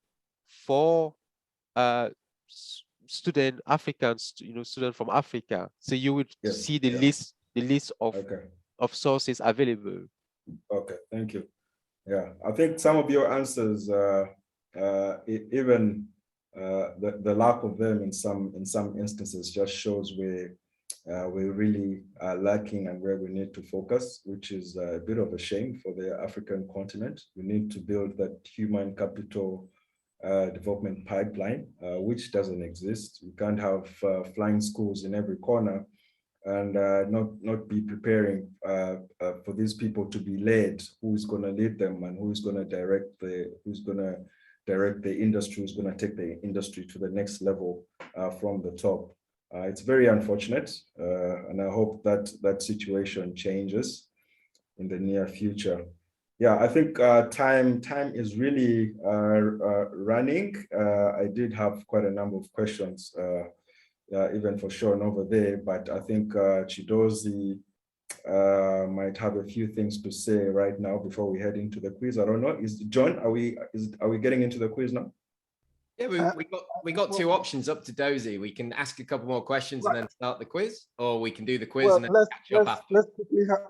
for student Africans, student from Africa. So you would see the list of sources available. Okay, thank you. Yeah, I think some of your answers, even the lack of them in some instances, just shows where we're really lacking and where we need to focus, which is a bit of a shame for the African continent. We need to build that human capital development pipeline, which doesn't exist. We can't have flying schools in every corner and not be preparing for these people to be led. Who's going to lead them and who's going to direct the industry, who's going to take the industry to the next level from the top. It's very unfortunate, and I hope that situation changes in the near future. Yeah, I think time is really running. I did have quite a number of questions, even for Sean over there, but I think Chidozie might have a few things to say right now before we head into the quiz. I don't know. John, are we getting into the quiz now? Yeah, we got two options up to Dozie. We can ask a couple more questions and then start the quiz, or we can do the quiz and then catch up after.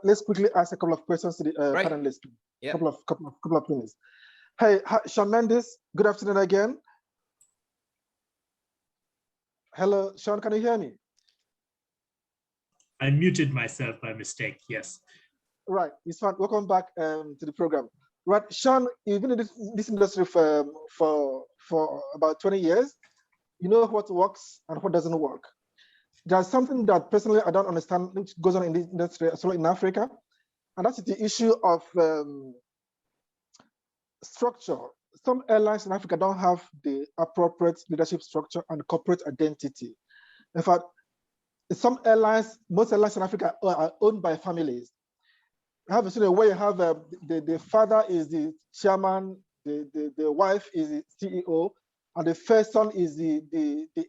Let's quickly ask a couple of questions to the panelists. Yeah. Couple of minutes. Hey, Sean Mendes, good afternoon again. Hello, Sean, can you hear me? I muted myself by mistake, yes. Right, it's fine. Welcome back to the program. Right, Sean, you've been in this industry for about 20 years. You know what works and what doesn't work. There's something that personally I don't understand which goes on in the industry, especially in Africa, and that's the issue of structure. Some airlines in Africa don't have the appropriate leadership structure and corporate identity. In fact, most airlines in Africa are owned by families. You have a scenario where you have the father is the chairman, the wife is the CEO, and the first son is the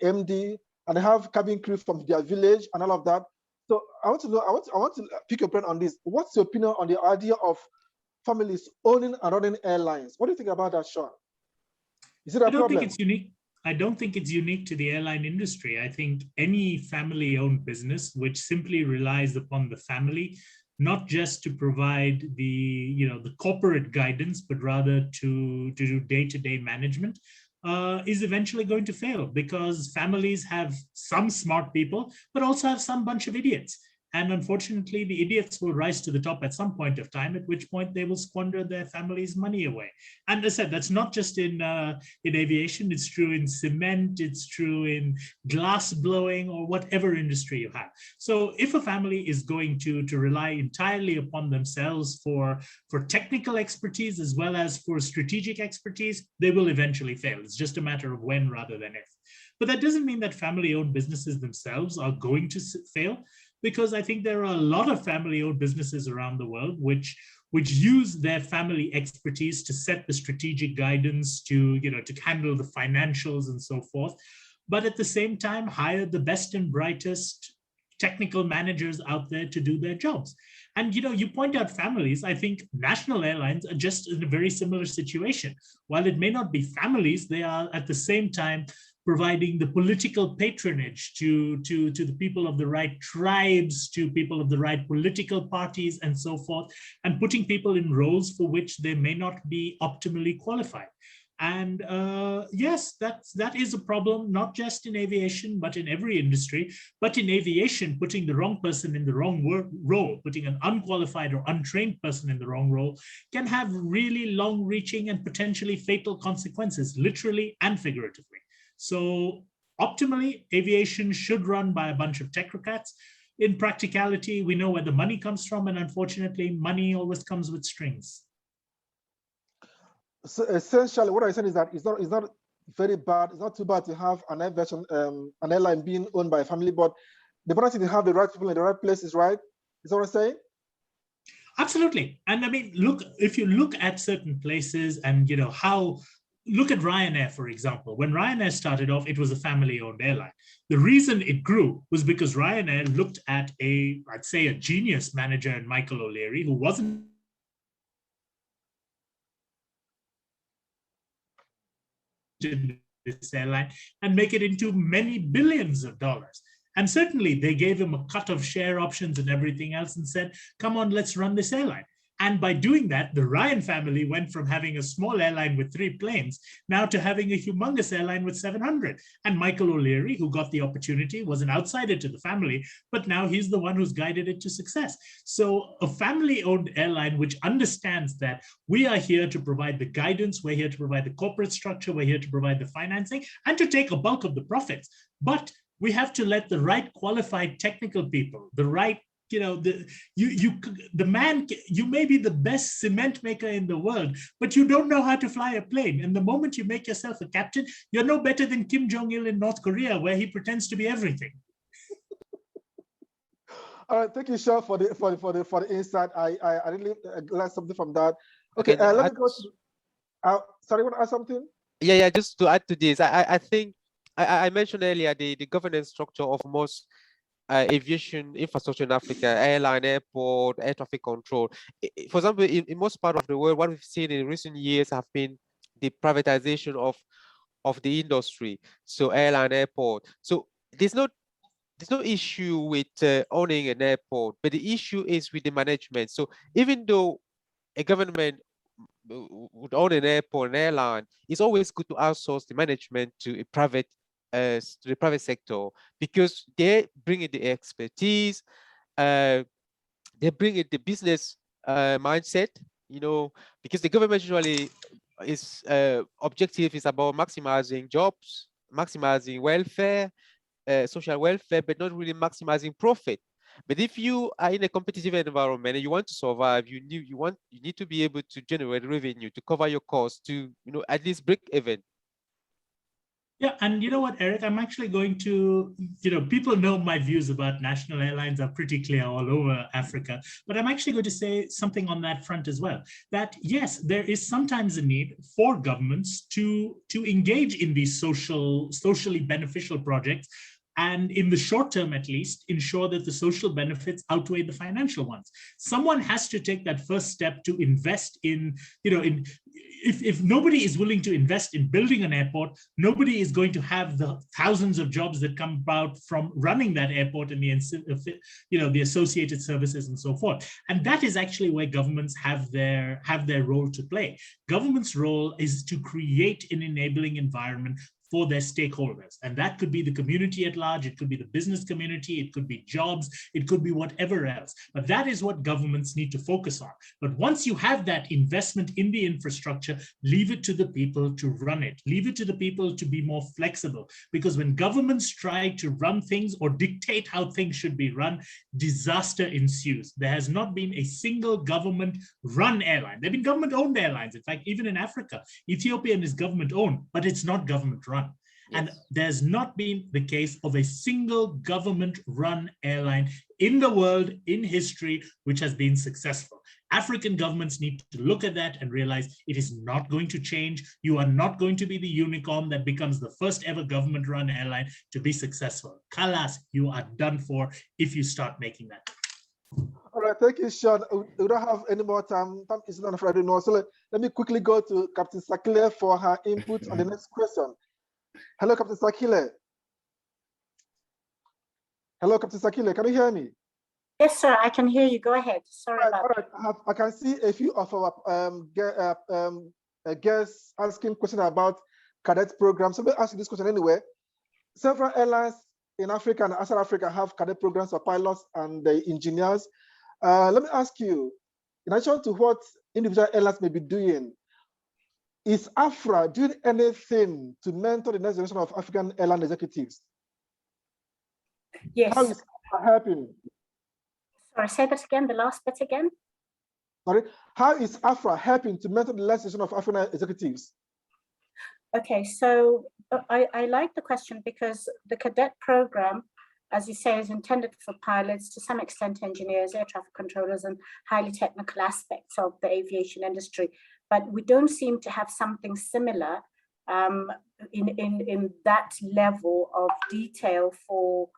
MD, and they have cabin crew from their village and all of that. So I want to pick your brain on this. What's your opinion on the idea of families owning and running airlines? What do you think about that, Sean? Is it a problem? I don't think it's unique. I don't think it's unique to the airline industry. I think any family-owned business which simply relies upon the family, not just to provide the corporate guidance, but rather to do day-to-day management, is eventually going to fail, because families have some smart people, but also have some bunch of idiots. And unfortunately, the idiots will rise to the top at some point of time, at which point they will squander their family's money away. And as I said, that's not just in aviation, it's true in cement, it's true in glass blowing, or whatever industry you have. So if a family is going to rely entirely upon themselves for technical expertise as well as for strategic expertise, they will eventually fail. It's just a matter of when rather than if. But that doesn't mean that family-owned businesses themselves are going to fail, because I think there are a lot of family-owned businesses around the world which use their family expertise to set the strategic guidance, to handle the financials and so forth, but at the same time hire the best and brightest technical managers out there to do their jobs. And you point out families. I think national airlines are just in a very similar situation. While it may not be families, they are at the same time providing the political patronage to the people of the right tribes, to people of the right political parties and so forth, and putting people in roles for which they may not be optimally qualified. And yes, that is a problem, not just in aviation, but in every industry. But in aviation, putting the wrong person in the wrong role, putting an unqualified or untrained person in the wrong role, can have really long-reaching and potentially fatal consequences, literally and figuratively. So optimally, aviation should run by a bunch of technocrats. In practicality, we know where the money comes from, and unfortunately, money always comes with strings. So essentially, what I said is that it's not very bad. It's not too bad to have an aviation, an airline being owned by a family, but the important thing to have the right people in the right places, right? Is that what I'm saying? Absolutely. And I mean, look, if you look at certain places and look at Ryanair, for example. When Ryanair started off, it was a family-owned airline. The reason it grew was because Ryanair looked at I'd say a genius manager in Michael O'Leary, who wasn't in this airline, and make it into many billions of dollars. And certainly they gave him a cut of share options and everything else and said, come on, let's run this airline. And by doing that, the Ryan family went from having a small airline with 3 planes now to having a humongous airline with 700. And Michael O'Leary, who got the opportunity, was an outsider to the family, but now he's the one who's guided it to success. So a family-owned airline which understands that we are here to provide the guidance, we're here to provide the corporate structure, we're here to provide the financing, and to take a bulk of the profits. But we have to let the right qualified technical people, the right the man, you may be the best cement maker in the world, but you don't know how to fly a plane. And the moment you make yourself a captain, you're no better than Kim Jong-il in North Korea, where he pretends to be everything. All right, thank you, Sean, for the insight. I really learned something from that. Okay, let me go to. Sorry, you want to add something? Yeah. Just to add to this, I think I mentioned earlier the governance structure of most aviation infrastructure in Africa, airline, airport, air traffic control. For example, in most part of the world, what we've seen in recent years have been the privatization of the industry. So airline, airport. So there's no issue with owning an airport, but the issue is with the management. So even though a government would own an airport, an airline, it's always good to outsource the management to the private sector, because they bring in the expertise, they bring in the business mindset, because the government usually is objective is about maximizing jobs, maximizing welfare, social welfare, but not really maximizing profit. But if you are in a competitive environment and you want to survive, you need to be able to generate revenue to cover your costs, to at least break even. Yeah, and you know what, Eric, I'm actually going to, people know my views about national airlines are pretty clear all over Africa, but I'm actually going to say something on that front as well, that yes, there is sometimes a need for governments to engage in these socially beneficial projects, and in the short term, at least, ensure that the social benefits outweigh the financial ones. Someone has to take that first step to invest in, if nobody is willing to invest in building an airport, nobody is going to have the thousands of jobs that come about from running that airport and the associated services and so forth. And that is actually where governments have their role to play. Government's role is to create an enabling environment for their stakeholders. And that could be the community at large, it could be the business community, it could be jobs, it could be whatever else. But that is what governments need to focus on. But once you have that investment in the infrastructure, leave it to the people to run it. Leave it to the people to be more flexible. Because when governments try to run things or dictate how things should be run, disaster ensues. There has not been a single government-run airline. There have been government-owned airlines. In fact, even in Africa, Ethiopian is government-owned, but it's not government-run. And there's not been the case of a single government-run airline in the world, in history, which has been successful. African governments need to look at that and realize it is not going to change. You are not going to be the unicorn that becomes the first ever government-run airline to be successful. Kalas, you are done for if you start making that. All right, thank you, Sean. We don't have any more time. Time is not Friday now. So let me quickly go to Captain Sakhile for her input on the next question. Hello, Captain Sakhile. Hello, Captain Sakhile. Can you hear me? Yes, sir, I can hear you. Go ahead. Sorry about that. All right. I can see a few of our guests asking questions about cadet programs. So let me ask you this question anyway. Several airlines in Africa and outside Africa have cadet programs for pilots and the engineers. Let me ask you, in addition to what individual airlines may be doing, is AFRA doing anything to mentor the next generation of African airline executives? Yes. How is AFRA helping? Sorry, say that again, the last bit again. Sorry, how is AFRA helping to mentor the next generation of African executives? Okay, so I like the question because the cadet program, as you say, is intended for pilots, to some extent engineers, air traffic controllers, and highly technical aspects of the aviation industry. But we don't seem to have something similar in that level of detail for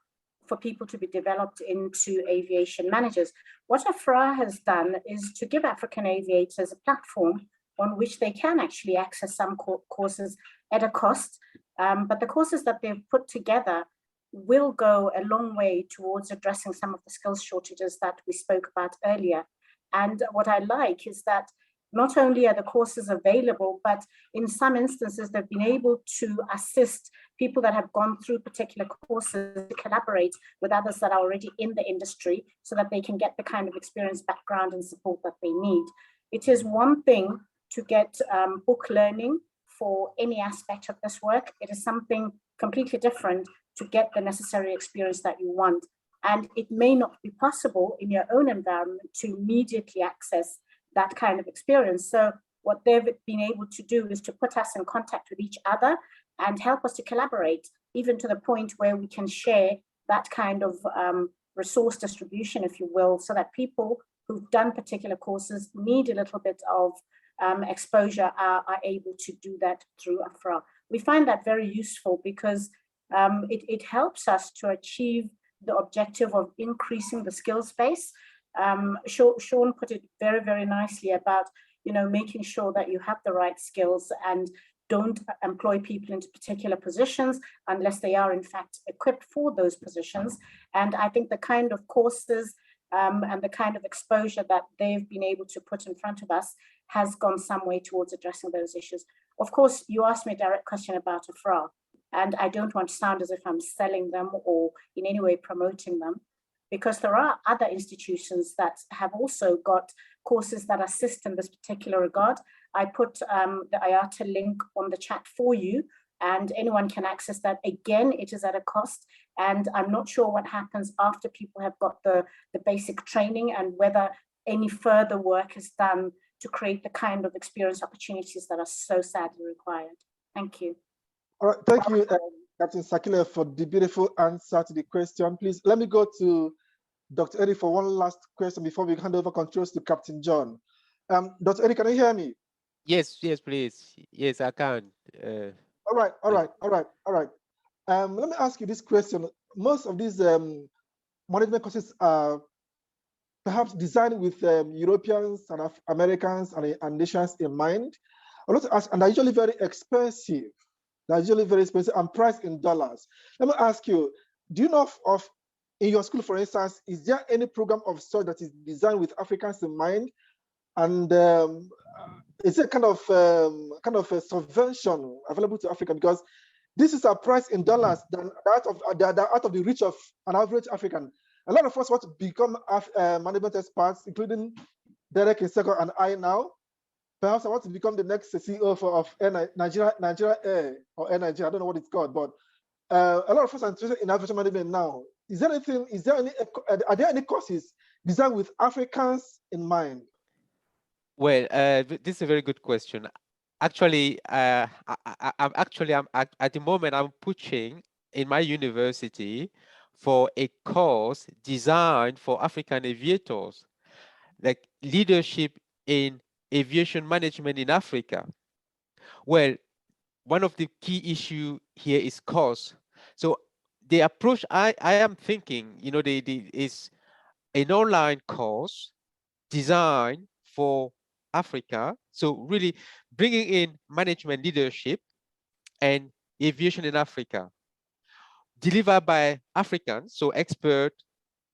people to be developed into aviation managers. What AFRA has done is to give African aviators a platform on which they can actually access some courses at a cost. But the courses that they've put together will go a long way towards addressing some of the skills shortages that we spoke about earlier. And what I like is that not only are the courses available, but in some instances, they've been able to assist people that have gone through particular courses to collaborate with others that are already in the industry so that they can get the kind of experience, background, and support that they need. It is one thing to get book learning for any aspect of this work. It is something completely different to get the necessary experience that you want. And it may not be possible in your own environment to immediately access that kind of experience. So what they've been able to do is to put us in contact with each other and help us to collaborate, even to the point where we can share that kind of resource distribution, if you will, so that people who've done particular courses need a little bit of exposure are able to do that through AFRA. We find that very useful because it helps us to achieve the objective of increasing the skills base. Sean put it very, very nicely about, making sure that you have the right skills and don't employ people into particular positions unless they are in fact equipped for those positions. And I think the kind of courses and the kind of exposure that they've been able to put in front of us has gone some way towards addressing those issues. Of course, you asked me a direct question about AFRA, and I don't want to sound as if I'm selling them or in any way promoting them, because there are other institutions that have also got courses that assist in this particular regard. I put the IATA link on the chat for you, and anyone can access that. Again, it is at a cost, and I'm not sure what happens after people have got the basic training and whether any further work is done to create the kind of experience opportunities that are so sadly required. Thank you. All right, thank you, Captain Sakhile, for the beautiful answer to the question. Please, let me go to Dr. Eddie for one last question before we hand over controls to Captain John. Dr. Eddie, can you hear me? Yes, please. Yes, I can. All right. Let me ask you this question. Most of these management courses are perhaps designed with Europeans and Americans and nations in mind. I want to ask, and they're usually very expensive. And priced in dollars. Let me ask you, do you know of in your school, for instance, is there any program of sort that is designed with Africans in mind? And is it kind of a subvention available to Africa? Because This is a price in dollars than out of the reach of an average African. A lot of us want to become management experts, including Derek Nseko and I now. Perhaps I want to become the next CEO of Nigeria Air or Air Nigeria. I don't know what it's called, but a lot of us are interested in aviation management now. Are there any courses designed with Africans in mind? Well, this is a very good question. Actually, I'm at the moment I'm pushing in my university for a course designed for African aviators, like leadership in aviation management in Africa. Well, one of the key issue here is cost. So the approach I am thinking, you know, is an online course designed for Africa. So really bringing in management leadership and aviation in Africa, delivered by Africans, so expert,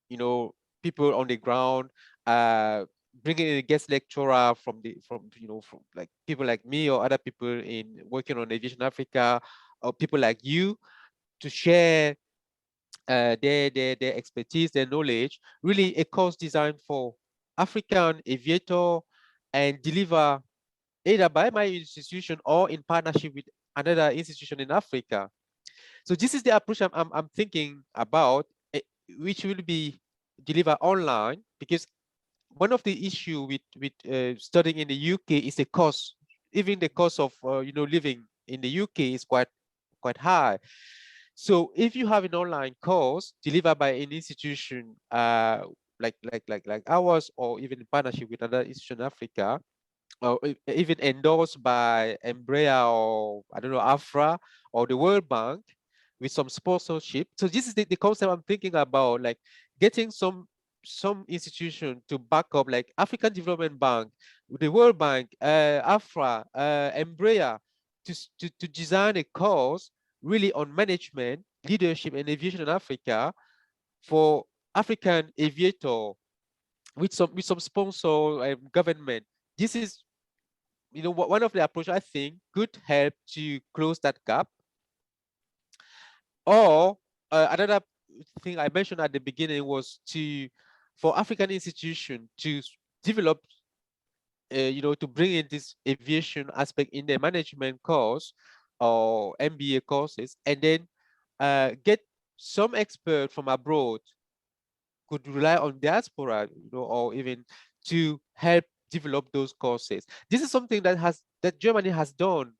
you know, people on the ground, bringing in a guest lecturer from like people like me or other people in working on Aviation Africa, or people like you, to share their expertise, their knowledge. Really a course designed for African aviator and deliver either by my institution or in partnership with another institution in Africa. So this is the approach I'm thinking about, which will be delivered online, because one of the issue with studying in the UK is the cost. Even the cost of living in the UK is quite high. So if you have an online course delivered by an institution like ours, or even in partnership with another institution in Africa, or even endorsed by Embraer or I don't know, Afra or the World Bank with some sponsorship. So this is the concept I'm thinking about, like getting some institution to back up, like African Development Bank, the World Bank, Afra, Embraer, to design a course really on management, leadership, and aviation in Africa for African aviator with some sponsor government. This is, you know, one of the approach I think could help to close that gap. Or another thing I mentioned at the beginning was for African institution to develop, to bring in this aviation aspect in their management course or MBA courses, and then get some expert from abroad, could rely on diaspora, you know, or even to help develop those courses. This is something that Germany has done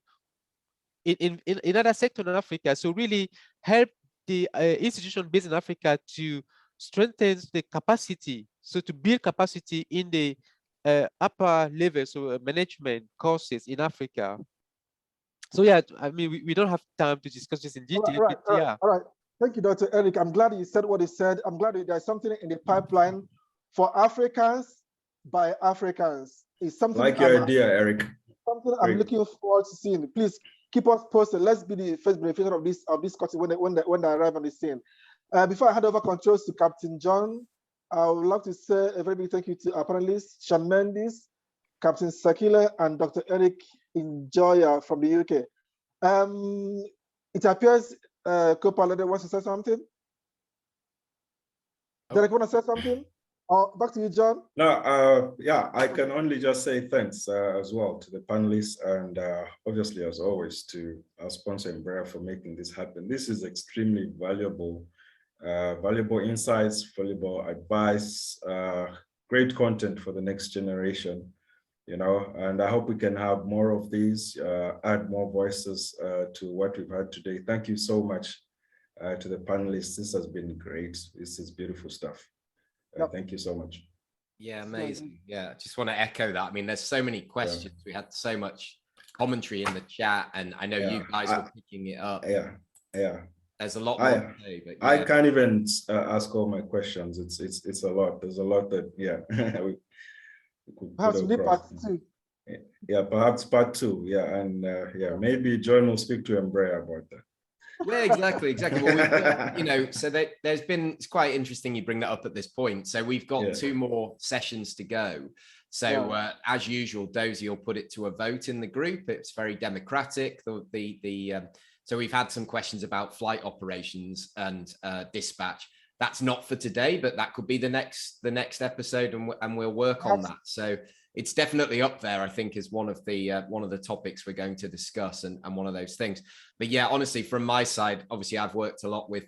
in other sectors in Africa. So really help the institution based in Africa to strengthen the capacity, so to build capacity in the upper levels, so management courses in Africa. So yeah, I mean, we don't have time to discuss this in detail. All right. Thank you, Dr. Eric. I'm glad you said what you said. I'm glad there's something in the pipeline for Africans by Africans. It's something like your idea, Eric. Something I'm looking forward to seeing. Please keep us posted. Let's be the first beneficiary of this course when they arrive on the scene. Before I hand over controls to Captain John, I would like to say a very big thank you to our panelists, Sean Mendis, Captain Sakhile, and Dr. Eric Njoya from the UK. It appears co-pilot wants to say something. Derek, want to say something? Back to you, John. No, yeah, I can only just say thanks as well to the panelists, and obviously, as always, to our sponsor Embraer for making this happen. This is extremely valuable insights, valuable advice, great content for the next generation, you know, and I hope we can have more of these, add more voices to what we've had today. Thank you so much to the panelists. This has been great. This is beautiful stuff. Thank you so much. Yeah, amazing. Yeah, just want to echo that. I mean, there's so many questions. We had so much commentary in the chat, and I know you guys were picking it up. Yeah. There's a lot more to say, but I can't even ask all my questions. It's a lot. There's a lot that we could perhaps we part two. Yeah, perhaps part two. Yeah, and maybe John will speak to Embraer about that. Yeah, exactly. Well, we've got, you know, so it's quite interesting you bring that up at this point. So we've got 2 more sessions to go. So as usual, Dozie will put it to a vote in the group. It's very democratic. The So we've had some questions about flight operations and dispatch. That's not for today, but that could be the next episode, and we'll work on that. So it's definitely up there, I think, as one of the topics we're going to discuss, and one of those things. But yeah, honestly, from my side, obviously I've worked a lot with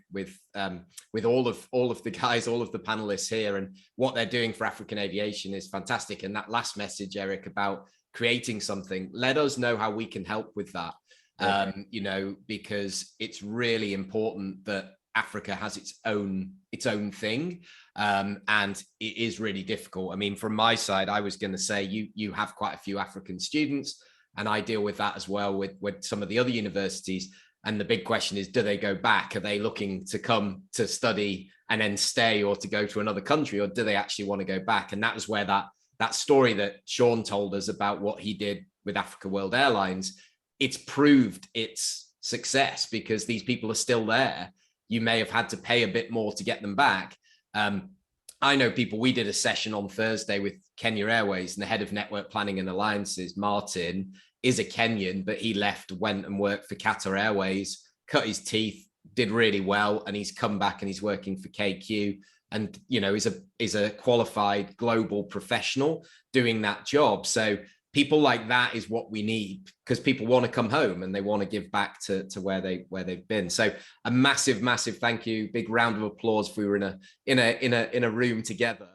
all of the guys, all of the panelists here, and what they're doing for African aviation is fantastic. And that last message, Eric, about creating something, let us know how we can help with that. You know, because it's really important that Africa has its own thing, and it is really difficult. I mean, from my side, I was going to say you have quite a few African students, and I deal with that as well with some of the other universities. And the big question is, do they go back? Are they looking to come to study and then stay, or to go to another country, or do they actually want to go back? And that was where that story that Sean told us about what he did with Africa World Airlines, it's proved its success, because these people are still there. You may have had to pay a bit more to get them back. I know people, we did a session on Thursday with Kenya Airways, and the head of network planning and alliances, Martin, is a Kenyan, but he left, went and worked for Qatar Airways, cut his teeth, did really well, and he's come back and he's working for KQ, and, you know, is a qualified global professional doing that job. So people like that is what we need, because people want to come home and they want to give back to where they've been. So a massive thank you, big round of applause if we were in a room together.